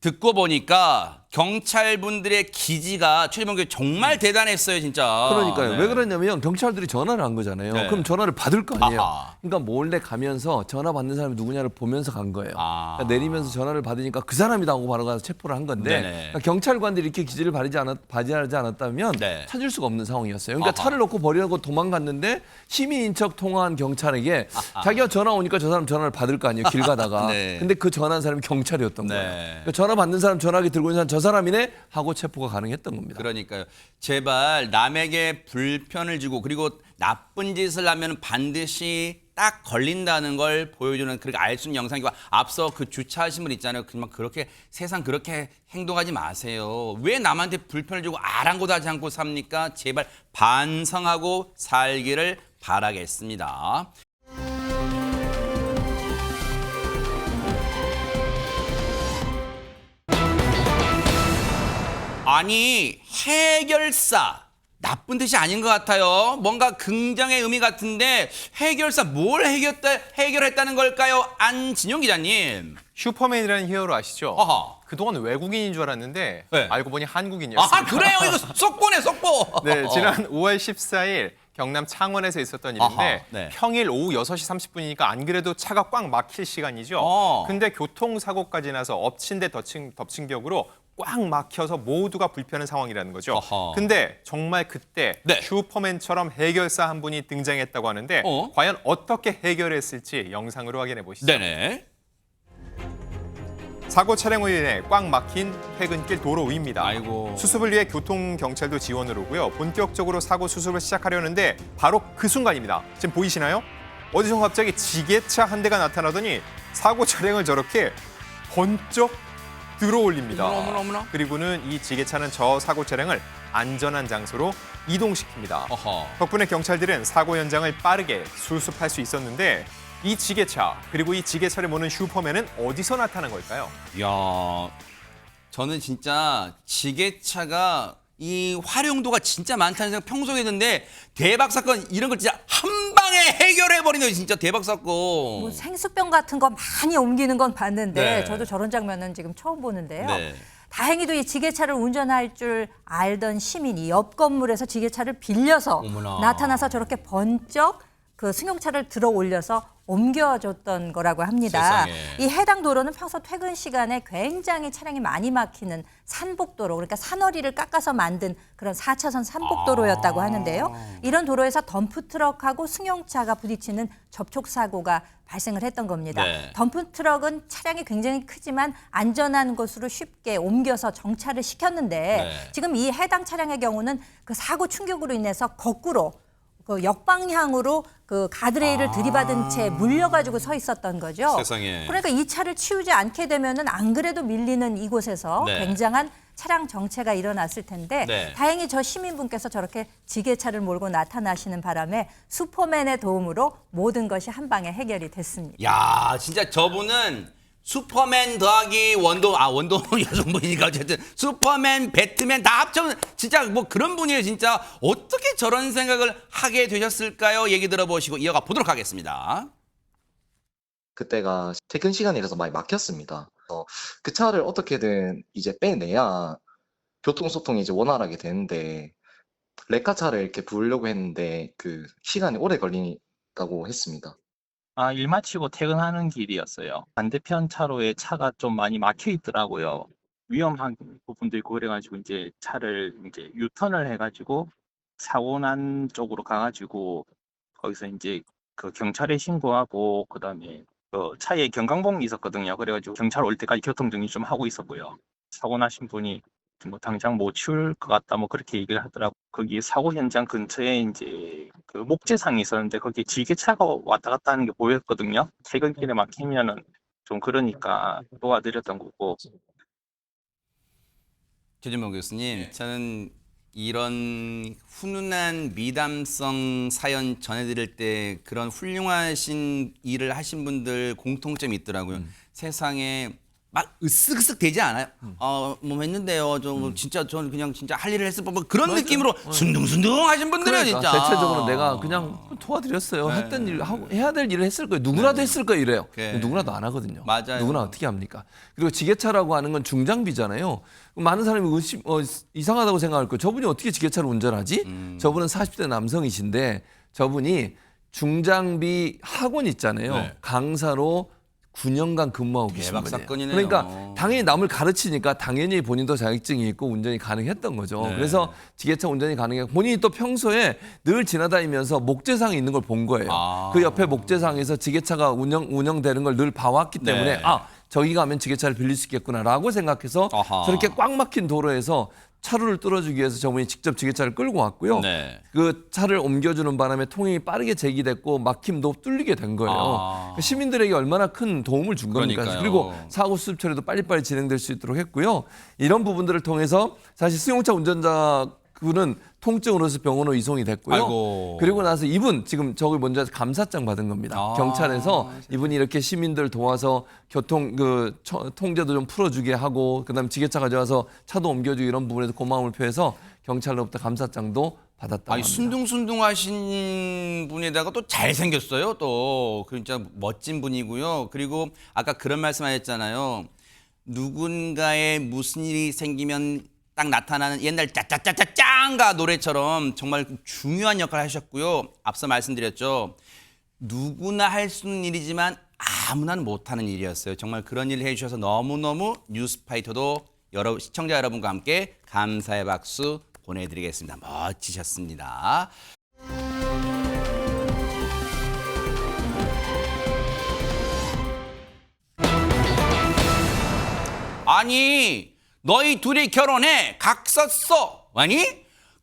듣고 보니까 경찰분들의 기지가 최재범 교수 정말 대단했어요, 진짜. 그러니까요. 네. 왜 그러냐면 경찰들이 전화를 한 거잖아요. 네. 그럼 전화를 받을 거 아니에요. 아하. 그러니까 몰래 가면서 전화 받는 사람이 누구냐를 보면서 간 거예요. 그러니까 내리면서 전화를 받으니까 그 사람이다 하고 바로 가서 체포를 한 건데 그러니까 경찰관들이 이렇게 기지를 발휘하지 않았다면 네. 찾을 수가 없는 상황이었어요. 그러니까 아하. 차를 놓고 버리려고 도망갔는데 시민인 척 통화한 경찰에게 자기가 전화 오니까 저 사람 전화를 받을 거 아니에요. 길 가다가. 네. 근데 그 전화한 사람이 경찰이었던 네. 거예요. 그러니까 전화 받는 사람 전화기 들고 있는 사람 저 사람이네 하고 체포가 가능했던 겁니다. 그러니까요. 제발 남에게 불편을 주고 그리고 나쁜 짓을 하면 반드시 딱 걸린다는 걸 보여주는 그렇게 알 수 있는 영상이고 앞서 그 주차하신 분 있잖아요. 그만 그렇게 세상 그렇게 행동하지 마세요. 왜 남한테 불편을 주고 아랑곳 하지 않고 삽니까? 제발 반성하고 살기를 바라겠습니다. 아니 해결사 나쁜 뜻이 아닌 것 같아요. 뭔가 긍정의 의미 같은데 해결사 뭘 해결했다는 걸까요? 안진용 기자님. 슈퍼맨이라는 히어로 아시죠? 어허. 그동안 외국인인 줄 알았는데 네. 알고 보니 한국인이었습니다. 아 그래요? 이거 속보네 속보. 네, 지난 5월 14일 경남 창원에서 있었던 일인데 아하, 네. 평일 오후 6시 30분이니까 안 그래도 차가 꽉 막힐 시간이죠. 근데 교통사고까지 나서 엎친 데 덮친 격으로 꽉 막혀서 모두가 불편한 상황이라는 거죠. 어허. 근데 정말 그때 네. 슈퍼맨처럼 해결사 한 분이 등장했다고 하는데 과연 어떻게 해결했을지 영상으로 확인해 보시죠. 네네. 사고 차량으로 인해 꽉 막힌 퇴근길 도로 위입니다. 아이고. 수습을 위해 교통경찰도 지원을 오고요. 본격적으로 사고 수습을 시작하려는데 바로 그 순간입니다. 지금 보이시나요? 어디서 갑자기 지게차 한 대가 나타나더니 사고 차량을 저렇게 번쩍 들어올립니다. 어머나. 그리고는 이 지게차는 저 사고 차량을 안전한 장소로 이동시킵니다. 어허. 덕분에 경찰들은 사고 현장을 빠르게 수습할 수 있었는데 이 지게차 그리고 이 지게차를 모는 슈퍼맨은 어디서 나타난 걸까요? 야, 저는 진짜 지게차가 이 활용도가 진짜 많다는 생각 평소에 했는데 대박 사건 이런 걸 진짜 한 방에 해결해 버리네요. 진짜 대박 사건. 뭐 생수병 같은 거 많이 옮기는 건 봤는데 네. 저도 저런 장면은 지금 처음 보는데요. 네. 다행히도 이 지게차를 운전할 줄 알던 시민이 옆 건물에서 지게차를 빌려서 어머나. 나타나서 저렇게 번쩍 그 승용차를 들어 올려서 옮겨줬던 거라고 합니다. 세상에. 이 해당 도로는 평소 퇴근 시간에 굉장히 차량이 많이 막히는 산복도로, 그러니까 산허리를 깎아서 만든 그런 4차선 산복도로였다고 하는데요. 이런 도로에서 덤프트럭하고 승용차가 부딪히는 접촉사고가 발생을 했던 겁니다. 네. 덤프트럭은 차량이 굉장히 크지만 안전한 곳으로 쉽게 옮겨서 정차를 시켰는데 네. 지금 이 해당 차량의 경우는 그 사고 충격으로 인해서 거꾸로 그 역방향으로 그 가드레일을 들이받은 채 물려가지고 서 있었던 거죠. 세상에. 그러니까 이 차를 치우지 않게 되면은 안 그래도 밀리는 이곳에서 네. 굉장한 차량 정체가 일어났을 텐데 네. 다행히 저 시민분께서 저렇게 지게차를 몰고 나타나시는 바람에 슈퍼맨의 도움으로 모든 것이 한 방에 해결이 됐습니다. 야, 진짜 저분은 슈퍼맨 더하기 원더우먼 여성분이니까 어쨌든 슈퍼맨, 배트맨 다 합쳐면 진짜 뭐 그런 분이에요. 진짜 어떻게 저런 생각을 하게 되셨을까요? 얘기 들어보시고 이어가 보도록 하겠습니다. 그때가 퇴근 시간이라서 많이 막혔습니다. 그 차를 어떻게든 이제 빼내야 교통소통이 이제 원활하게 되는데 레카차를 이렇게 부으려고 했는데 그 시간이 오래 걸린다고 했습니다. 일 마치고 퇴근하는 길이었어요. 반대편 차로에 차가 좀 많이 막혀 있더라고요. 위험한 부분도 있고 그래가지고 이제 차를 이제 유턴을 해가지고 사고 난 쪽으로 가가지고 거기서 이제 그 경찰에 신고하고 그다음에 그 차에 경광봉이 있었거든요. 그래가지고 경찰 올 때까지 교통정리 좀 하고 있었고요. 사고 나신 분이 뭐 당장 못 치울 것 같다 뭐 그렇게 얘기를 하더라고. 거기 사고 현장 근처에 이제 그 목재상이 있었는데 거기 지게차가 왔다 갔다 하는 게 보였거든요. 퇴근길에 막히면은 좀 그러니까 도와드렸던 거고. 최진범 교수님, 저는 이런 훈훈한 미담성 사연 전해드릴 때 그런 훌륭하신 일을 하신 분들 공통점이 있더라고요. 세상에 막 으쓱으쓱 되지 않아요? 뭐 했는데요. 진짜 저는 그냥 진짜 할 일을 했을 법한 그런 느낌으로 순둥순둥하신 분들이에요, 그러니까 진짜. 대체적으로 내가 그냥 도와드렸어요. 했던 일 하고 해야 될 일을 했을 거예요. 누구라도 했을 거예요, 이래요. 네. 누구라도 안 하거든요. 맞아요. 누구나 어떻게 합니까? 그리고 지게차라고 하는 건 중장비잖아요. 많은 사람이 이상하다고 생각할 거예요. 저분이 어떻게 지게차를 운전하지? 저분은 40대 남성이신데 저분이 중장비 학원 있잖아요. 네. 강사로 9년간 근무하고 계신 대박 분이에요. 사건이네요. 그러니까 당연히 남을 가르치니까 당연히 본인도 자격증이 있고 운전이 가능했던 거죠. 네. 그래서 지게차 운전이 가능해. 본인이 또 평소에 늘 지나다니면서 목재상이 있는 걸 본 거예요. 그 옆에 목재상에서 지게차가 운영되는 걸 늘 봐왔기 때문에 네. 저기 가면 지게차를 빌릴 수 있겠구나라고 생각해서 아하. 저렇게 꽉 막힌 도로에서 차로를 뚫어주기 위해서 저분이 직접 지게차를 끌고 왔고요. 네. 그 차를 옮겨주는 바람에 통행이 빠르게 제기됐고 막힘도 뚫리게 된 거예요. 시민들에게 얼마나 큰 도움을 준 겁니까? 그러니까요. 그리고 사고 수습 처리도 빨리빨리 진행될 수 있도록 했고요. 이런 부분들을 통해서 사실 승용차 운전자분은 통증으로서 병원으로 이송이 됐고요. 아이고. 그리고 나서 이분 지금 저걸 먼저 감사장 받은 겁니다. 경찰에서 이분이 이렇게 시민들 도와서 교통 통제도 좀 풀어주게 하고 그다음 지게차 가져와서 차도 옮겨주고 이런 부분에서 고마움을 표해서 경찰로부터 감사장도 받았다고 아니 합니다. 순둥순둥하신 분에다가 또 잘생겼어요. 또 진짜 멋진 분이고요. 그리고 아까 그런 말씀하셨잖아요. 누군가의 무슨 일이 생기면 딱 나타나는 옛날 짜짜짜짜짱가 노래처럼 정말 중요한 역할을 하셨고요. 앞서 말씀드렸죠. 누구나 할 수 있는 일이지만 아무나 못하는 일이었어요. 정말 그런 일을 해주셔서 너무너무 뉴스파이터도 시청자 여러분과 함께 감사의 박수 보내드리겠습니다. 멋지셨습니다. 아니 너희 둘이 결혼해 각 썼어. 아니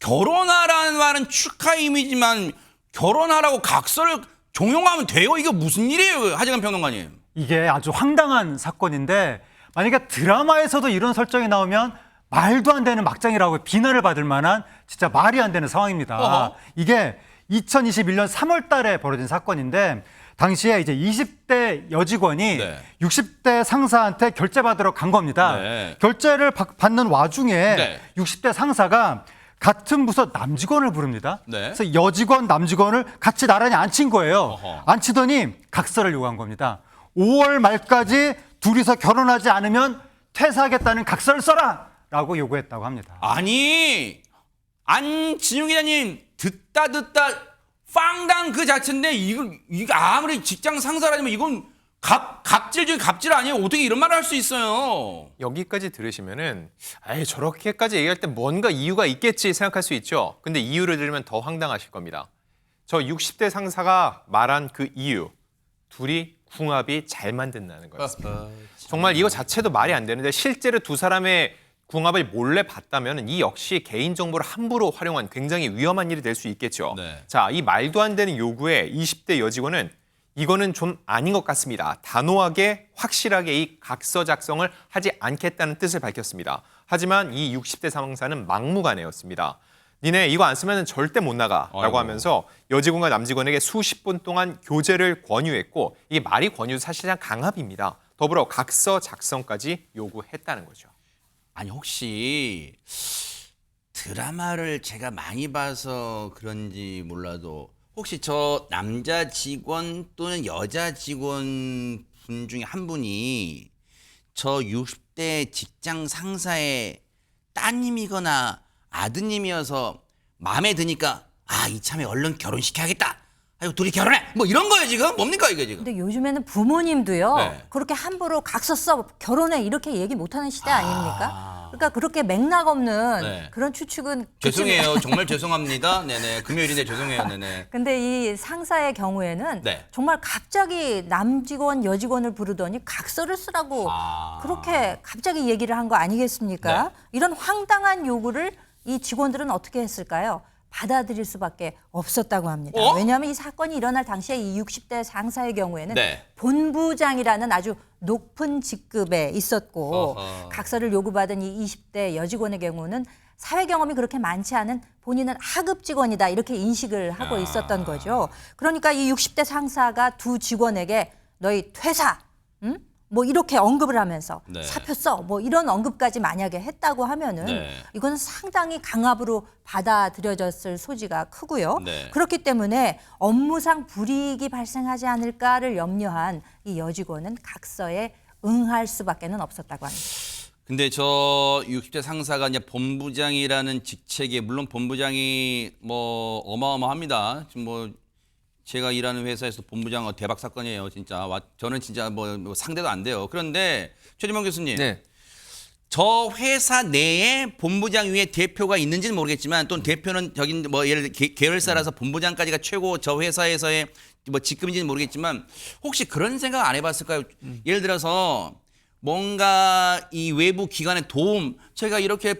결혼하라는 말은 축하 이미지만 결혼하라고 각서를 종용하면 돼요? 이게 무슨 일이에요, 하재근 평론가님? 이게 아주 황당한 사건인데 만약에 드라마에서도 이런 설정이 나오면 말도 안 되는 막장이라고 비난을 받을 만한 진짜 말이 안 되는 상황입니다. 어허. 이게 2021년 3월 달에 벌어진 사건인데 당시에 이제 20대 여직원이 네. 60대 상사한테 결제받으러 간 겁니다. 네. 결제를 받는 와중에 네. 60대 상사가 같은 부서 남직원을 부릅니다. 네. 그래서 여직원, 남직원을 같이 나란히 앉힌 거예요. 어허. 앉히더니 각서를 요구한 겁니다. 5월 말까지 둘이서 결혼하지 않으면 퇴사하겠다는 각서를 써라! 라고 요구했다고 합니다. 아니 안진용 기자님 듣다 빵당 그 자체인데 이거 아무리 직장 상사라지만 이건 갑질 중에 갑질 아니에요? 어떻게 이런 말을 할 수 있어요? 여기까지 들으시면은 저렇게까지 얘기할 때 뭔가 이유가 있겠지 생각할 수 있죠. 근데 이유를 들으면 더 황당하실 겁니다. 저 60대 상사가 말한 그 이유, 둘이 궁합이 잘 만든다는 거였습니다. 정말 이거 자체도 말이 안 되는데 실제로 두 사람의 궁합을 몰래 봤다면 이 역시 개인정보를 함부로 활용한 굉장히 위험한 일이 될 수 있겠죠. 네. 자, 이 말도 안 되는 요구에 20대 여직원은 이거는 좀 아닌 것 같습니다. 단호하게 확실하게 이 각서 작성을 하지 않겠다는 뜻을 밝혔습니다. 하지만 이 60대 상사는 막무가내였습니다. 니네 이거 안 쓰면 절대 못 나가라고 아이고. 하면서 여직원과 남직원에게 수십 분 동안 교제를 권유했고 이 말이 권유 사실상 강압입니다. 더불어 각서 작성까지 요구했다는 거죠. 아니 혹시 드라마를 제가 많이 봐서 그런지 몰라도 혹시 저 남자 직원 또는 여자 직원 분 중에 한 분이 저 60대 직장 상사의 따님이거나 아드님이어서 마음에 드니까 이참에 얼른 결혼시켜야겠다. 아이고 둘이 결혼해. 뭐 이런 거예요 지금? 뭡니까 이게 지금? 근데 요즘에는 부모님도요. 네. 그렇게 함부로 각서 써 결혼해 이렇게 얘기 못하는 시대 아닙니까? 그러니까 그렇게 맥락 없는 네. 그런 추측은 죄송해요. 정말 죄송합니다. 네네. 금요일인데 죄송해요. 네네. 근데 이 상사의 경우에는 네. 정말 갑자기 남직원, 여직원을 부르더니 각서를 쓰라고 그렇게 갑자기 얘기를 한 거 아니겠습니까? 네. 이런 황당한 요구를 이 직원들은 어떻게 했을까요? 받아들일 수밖에 없었다고 합니다. 왜냐하면 이 사건이 일어날 당시에 이 60대 상사의 경우에는 네. 본부장이라는 아주 높은 직급에 있었고 어허. 각서를 요구받은 이 20대 여직원의 경우는 사회 경험이 그렇게 많지 않은 본인은 하급 직원이다 이렇게 인식을 하고 있었던 거죠. 그러니까 이 60대 상사가 두 직원에게 너희 퇴사, 뭐 이렇게 언급을 하면서 네. 사표 써 뭐 이런 언급까지 만약에 했다고 하면은 네. 이거는 상당히 강압으로 받아들여졌을 소지가 크고요. 네. 그렇기 때문에 업무상 불이익이 발생하지 않을까를 염려한 이 여직원은 각서에 응할 수밖에는 없었다고 합니다. 근데 저 60대 상사가 이제 본부장이라는 직책에 물론 본부장이 뭐 어마어마합니다. 지금 뭐 제가 일하는 회사에서 본부장 대박 사건이에요, 진짜. 저는 진짜 뭐 상대도 안 돼요. 그런데 최진범 교수님, 네. 저 회사 내에 본부장 위에 대표가 있는지는 모르겠지만 또는 대표는 저기 뭐 예를 들어 계열사라서 본부장까지가 최고 저 회사에서의 뭐 직급인지는 모르겠지만 혹시 그런 생각 안 해봤을까요? 예를 들어서 뭔가 이 외부 기관의 도움, 저희가 이렇게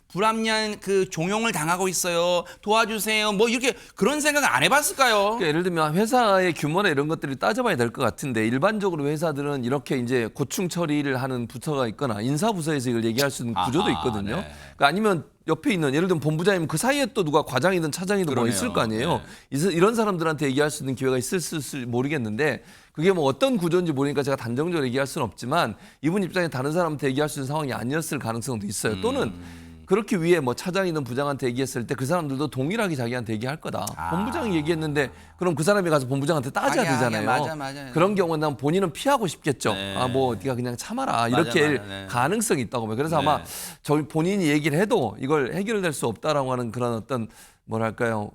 불합리한 그 종용을 당하고 있어요. 도와주세요. 뭐 이렇게 그런 생각 안 해봤을까요? 그러니까 예를 들면 회사의 규모나 이런 것들을 따져봐야 될 것 같은데 일반적으로 회사들은 이렇게 이제 고충 처리를 하는 부서가 있거나 인사부서에서 이걸 얘기할 수 있는 구조도 있거든요. 네. 그러니까 아니면 옆에 있는 예를 들면 본부장이면 그 사이에 또 누가 과장이든 차장이든 뭐 그러네요. 있을 거 아니에요. 네. 이런 사람들한테 얘기할 수 있는 기회가 있을지 모르겠는데 그게 뭐 어떤 구조인지 모르니까 제가 단정적으로 얘기할 수는 없지만 이분 입장에 다른 사람한테 얘기할 수 있는 상황이 아니었을 가능성도 있어요. 또는 그렇게 위에 뭐 차장이든 부장한테 얘기했을 때 그 사람들도 동일하게 자기한테 얘기할 거다. 본부장이 얘기했는데 그럼 그 사람이 가서 본부장한테 따져야 되잖아요. 맞아. 그런 경우는 본인은 피하고 싶겠죠. 네. 아, 뭐 네가 그냥 참아라. 이렇게 맞아. 네. 가능성이 있다고 봐요. 그래서 네. 아마 저 본인이 얘기를 해도 이걸 해결될 수 없다라고 하는 그런 어떤 뭐랄까요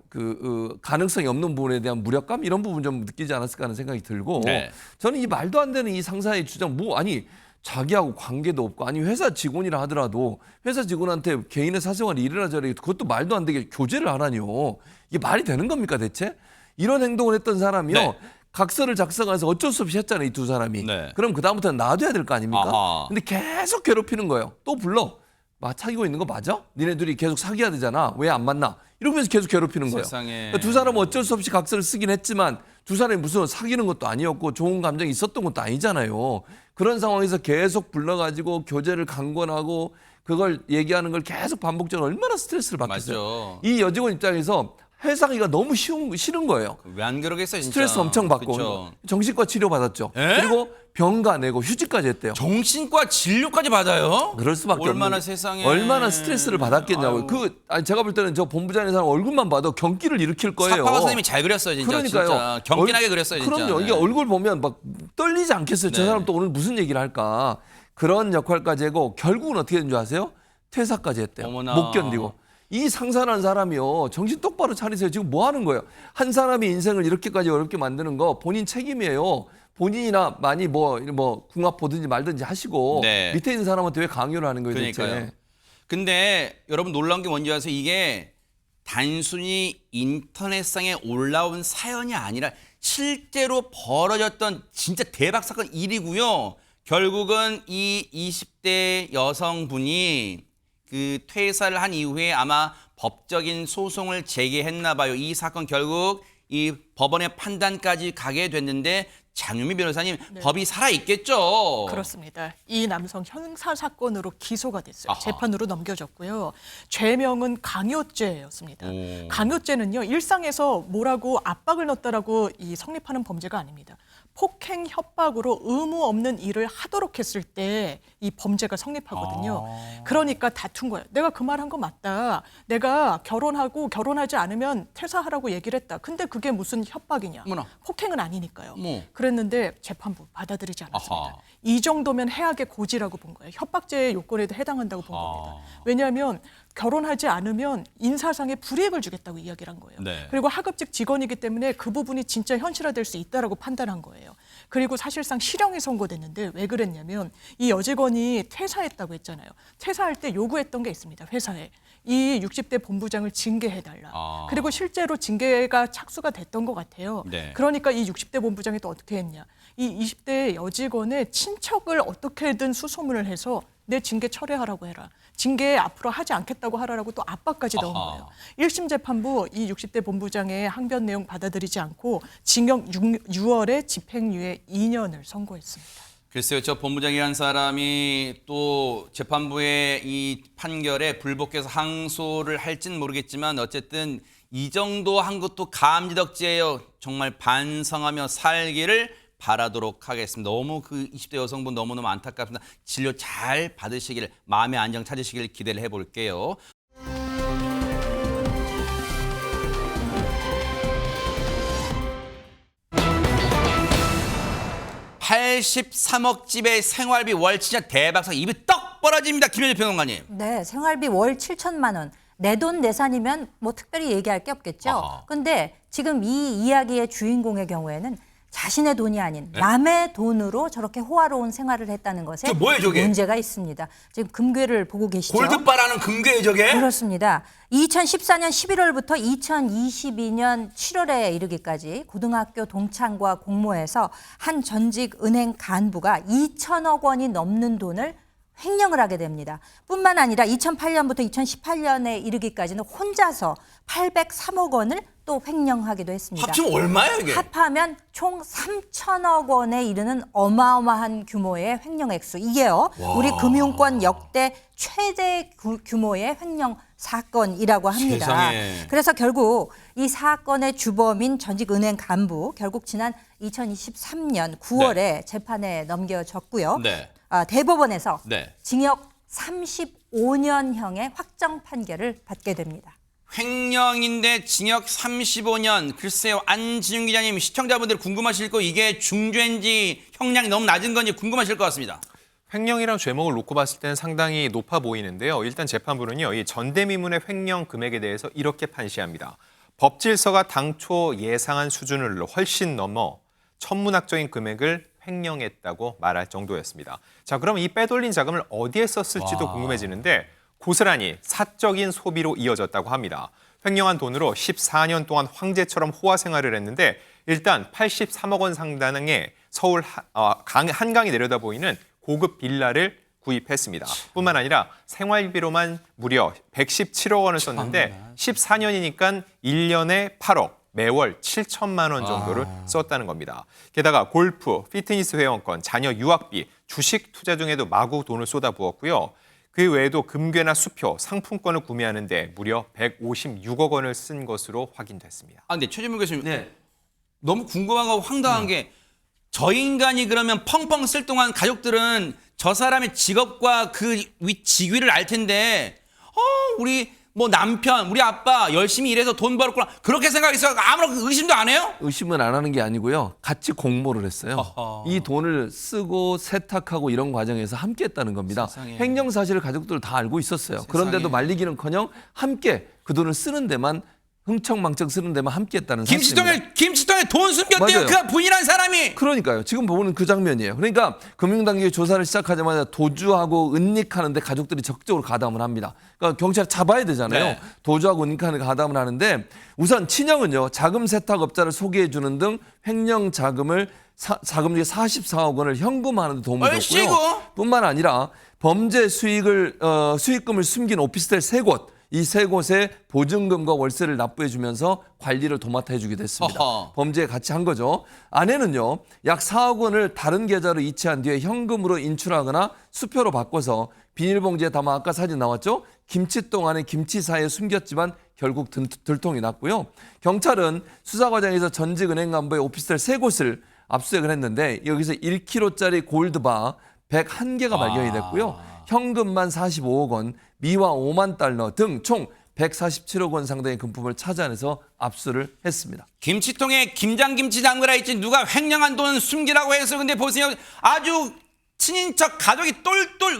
가능성이 없는 부분에 대한 무력감 이런 부분 좀 느끼지 않았을까 하는 생각이 들고 네. 저는 이 말도 안 되는 이 상사의 주장 아니 자기하고 관계도 없고 아니 회사 직원이라 하더라도 회사 직원한테 개인의 사생활이 이래라 저래 그것도 말도 안 되게 교제를 하라니요. 이게 말이 되는 겁니까 대체? 이런 행동을 했던 사람이요. 네. 각서를 작성해서 어쩔 수 없이 했잖아요. 이 두 사람이. 네. 그럼 그다음부터는 놔둬야 될 거 아닙니까? 아하. 근데 계속 괴롭히는 거예요. 또 불러. 사귀고 있는 거 맞아? 니네들이 계속 사귀어야 되잖아. 왜 안 만나? 이러면서 계속 괴롭히는 거예요. 세상에. 그러니까 두 사람은 어쩔 수 없이 각서를 쓰긴 했지만 두 사람이 무슨 사귀는 것도 아니었고 좋은 감정이 있었던 것도 아니잖아요. 그런 상황에서 계속 불러가지고 교제를 강권하고 그걸 얘기하는 걸 계속 반복적으로 얼마나 스트레스를 받겠어요. 맞죠. 이 여직원 입장에서 회사기가 너무 싫은 거예요. 왜 안 그러겠어요, 진짜. 스트레스 엄청 받고 그쵸. 정신과 치료 받았죠. 에? 그리고 병가 내고 휴직까지 했대요. 정신과 진료까지 받아요? 그럴 수밖에 얼마나 없는 세상에 얼마나 스트레스를 받았겠냐고요. 제가 볼 때는 저 본부장의 사람 얼굴만 봐도 경기를 일으킬 거예요. 사파가 선생님이 잘 그렸어요, 진짜. 그러니까요. 진짜. 경기나게 그렸어요, 진짜. 그럼요. 이게 네. 얼굴 보면 막 떨리지 않겠어요. 저 네. 사람 또 오늘 무슨 얘기를 할까. 그런 역할까지 하고 결국은 어떻게 된 줄 아세요? 퇴사까지 했대요. 어머나. 못 견디고. 이 상사라는 사람이요. 정신 똑바로 차리세요. 지금 뭐 하는 거예요? 한 사람의 인생을 이렇게까지 어렵게 만드는 거 본인 책임이에요. 본인이나 많이 뭐 궁합 보든지 말든지 하시고 네. 밑에 있는 사람한테 왜 강요를 하는 거예요, 그러니까요. 대체? 근데 여러분 놀라운 게 뭔지 아세요? 이게 단순히 인터넷상에 올라온 사연이 아니라 실제로 벌어졌던 진짜 대박 사건 일이고요. 결국은 이 20대 여성분이 그 퇴사를 한 이후에 아마 법적인 소송을 제기했나 봐요. 이 사건 결국 이 법원의 판단까지 가게 됐는데 장유미 변호사님 법이 살아있겠죠? 그렇습니다. 이 남성 형사 사건으로 기소가 됐어요. 아하. 재판으로 넘겨졌고요. 죄명은 강요죄였습니다. 오. 강요죄는요. 일상에서 뭐라고 압박을 넣었다라고 이 성립하는 범죄가 아닙니다. 폭행, 협박으로 의무 없는 일을 하도록 했을 때 이 범죄가 성립하거든요. 그러니까 다툰 거예요. 내가 그 말 한 거 맞다. 내가 결혼하고 결혼하지 않으면 퇴사하라고 얘기를 했다. 근데 그게 무슨 협박이냐. 어머나. 폭행은 아니니까요. 뭐. 그랬는데 재판부 받아들이지 않았습니다. 아하. 이 정도면 해악의 고지라고 본 거예요. 협박죄의 요건에도 해당한다고 본 겁니다. 왜냐하면 결혼하지 않으면 인사상의 불이익을 주겠다고 이야기를 한 거예요. 네. 그리고 하급직 직원이기 때문에 그 부분이 진짜 현실화될 수 있다라고 판단한 거예요. 그리고 사실상 실형이 선고됐는데 왜 그랬냐면 이 여직원이 퇴사했다고 했잖아요. 퇴사할 때 요구했던 게 있습니다. 회사에. 이 60대 본부장을 징계해달라. 그리고 실제로 징계가 착수가 됐던 것 같아요. 네. 그러니까 이 60대 본부장이 또 어떻게 했냐. 이 20대 여직원의 친척을 어떻게든 수소문을 해서 내 징계 철회하라고 해라. 징계 앞으로 하지 않겠다고 하라라고 또 압박까지 넣은 아하. 거예요. 1심 재판부 이 60대 본부장의 항변 내용 받아들이지 않고 징역 6월에 집행유예 2년을 선고했습니다. 글쎄요, 저 본부장이라는 사람이 또 재판부의 이 판결에 불복해서 항소를 할지는 모르겠지만 어쨌든 이 정도 한 것도 감지덕지예요. 정말 반성하며 살기를 바라도록 하겠습니다. 너무 그 20대 여성분 너무너무 안타깝습니다. 진료 잘 받으시길, 마음의 안정 찾으시길 기대를 해볼게요. 83억 집의 생활비 월 진짜 대박사, 입이 떡 벌어집니다. 김현일 평론가님. 네, 생활비 월 7천만 원. 내돈내산이면 뭐 특별히 얘기할 게 없겠죠. 근데 지금 이 이야기의 주인공의 경우에는 자신의 돈이 아닌 남의 돈으로 저렇게 호화로운 생활을 했다는 것에 뭐예요, 저게? 문제가 있습니다. 지금 금괴를 보고 계시죠? 골드바라는 금괴예요, 저게? 그렇습니다. 2014년 11월부터 2022년 7월에 이르기까지 고등학교 동창과 공모해서 한 전직 은행 간부가 2천억 원이 넘는 돈을 횡령을 하게 됩니다. 뿐만 아니라 2008년부터 2018년에 이르기까지는 혼자서 803억 원을 또 횡령하기도 했습니다. 합치면 얼마예요, 이게? 합하면 총 3천억 원에 이르는 어마어마한 규모의 횡령 액수. 이게요, 우리 금융권 역대 최대 규모의 횡령 사건이라고 합니다. 세상에. 그래서 결국 이 사건의 주범인 전직 은행 간부, 결국 지난 2023년 9월에 재판에 넘겨졌고요. 네. 대법원에서 네. 징역 35년형의 확정 판결을 받게 됩니다. 횡령인데 징역 35년. 글쎄요, 안진용 기자님, 시청자분들 궁금하실 거, 이게 중죄인지 형량이 너무 낮은 건지 궁금하실 것 같습니다. 횡령이라는 죄목을 놓고 봤을 때는 상당히 높아 보이는데요. 일단 재판부는요, 이 전대미문의 횡령 금액에 대해서 이렇게 판시합니다. 법질서가 당초 예상한 수준을 훨씬 넘어 천문학적인 금액을 횡령했다고 말할 정도였습니다. 자, 그럼 이 빼돌린 자금을 어디에 썼을지도 궁금해지는데 고스란히 사적인 소비로 이어졌다고 합니다. 횡령한 돈으로 14년 동안 황제처럼 호화 생활을 했는데 일단 83억 원 상당의 서울 한강이 내려다 보이는 고급 빌라를 구입했습니다. 뿐만 아니라 생활비로만 무려 117억 원을 썼는데 14년이니까 1년에 8억, 매월 7천만 원 정도를 썼다는 겁니다. 게다가 골프, 피트니스 회원권, 자녀 유학비, 주식 투자 중에도 마구 돈을 쏟아부었고요. 그 외에도 금괴나 수표, 상품권을 구매하는데 무려 156억 원을 쓴 것으로 확인됐습니다. 근데 최진무 교수님, 너무 궁금한 거 황당한 게, 저 인간이 그러면 펑펑 쓸 동안 가족들은 저 사람의 직업과 그 직위를 알 텐데, 우리 뭐 남편, 우리 아빠 열심히 일해서 돈 벌었구나, 그렇게 생각해서 아무런 의심도 안 해요? 의심은 안 하는 게 아니고요. 같이 공모를 했어요. 이 돈을 쓰고 세탁하고 이런 과정에서 함께 했다는 겁니다. 세상에. 횡령 사실을 가족들 다 알고 있었어요. 그런데도 말리기는커녕 함께 그 돈을 쓰는 데만, 흥청망청 쓰는 데만 함께 했다는 사실입니다. 김치통에 돈 숨겼대요. 맞아요. 그 부인한 사람이. 그러니까요. 지금 보면 그 장면이에요. 그러니까 금융당국이 조사를 시작하자마자 도주하고 은닉하는데 가족들이 적극적으로 가담을 합니다. 그러니까 경찰 잡아야 되잖아요. 네. 도주하고 은닉하는 가담을 하는데, 우선 친형은요, 자금 세탁업자를 소개해 주는 등 횡령 자금을 자금 중에 44억 원을 현금화하는 데 도움을 줬고요. 뿐만 아니라 범죄 수익금을 숨긴 오피스텔 3곳, 이 3곳에 보증금과 월세를 납부해 주면서 관리를 도맡아 해주기도 했습니다. 범죄에 같이 한 거죠. 아내는요, 약 4억 원을 다른 계좌로 이체한 뒤에 현금으로 인출하거나 수표로 바꿔서 비닐봉지에 담아, 아까 사진 나왔죠? 김치동 안에 김치 사이에 숨겼지만 결국 들통이 났고요. 경찰은 수사 과정에서 전직 은행 간부의 오피스텔 3곳을 압수수색을 했는데, 여기서 1kg짜리 골드바 101개가 발견이 됐고요. 현금만 45억 원, 미화 5만 달러 등 총 147억 원 상당의 금품을 찾아내서 압수를 했습니다. 김치통에 김장김치 담그라 했지 누가 횡령한 돈 숨기라고 해서. 근데 보세요, 아주 친인척 가족이 똘똘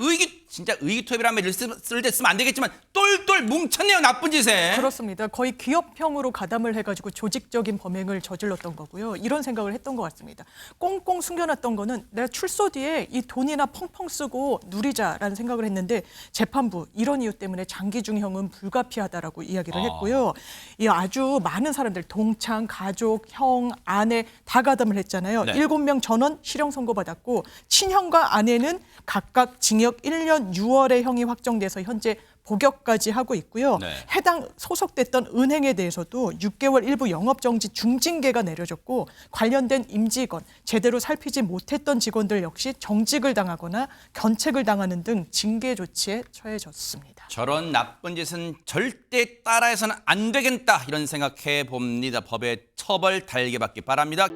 진짜 의기투합이라는 말을 쓸 때 쓰면 안 되겠지만 똘똘 뭉쳤네요, 나쁜 짓에. 그렇습니다. 거의 기업형으로 가담을 해가지고 조직적인 범행을 저질렀던 거고요. 이런 생각을 했던 것 같습니다. 꽁꽁 숨겨놨던 거는 내가 출소 뒤에 이 돈이나 펑펑 쓰고 누리자라는 생각을 했는데, 재판부 이런 이유 때문에 장기중형은 불가피하다라고 이야기를 했고요. 이 아주 많은 사람들, 동창, 가족, 형, 아내 다 가담을 했잖아요. 네. 7명 전원 실형 선고받았고, 친형과 아내는 각각 징역 1년 6월에 형이 확정돼서 현재 복역까지 하고 있고요. 네. 해당 소속됐던 은행에 대해서도 6개월 일부 영업정지 중징계가 내려졌고, 관련된 임직원, 제대로 살피지 못했던 직원들 역시 정직을 당하거나 견책을 당하는 등 징계 조치에 처해졌습니다. 저런 나쁜 짓은 절대 따라해서는 안 되겠다, 이런 생각해 봅니다. 법의 처벌 달게 받기 바랍니다.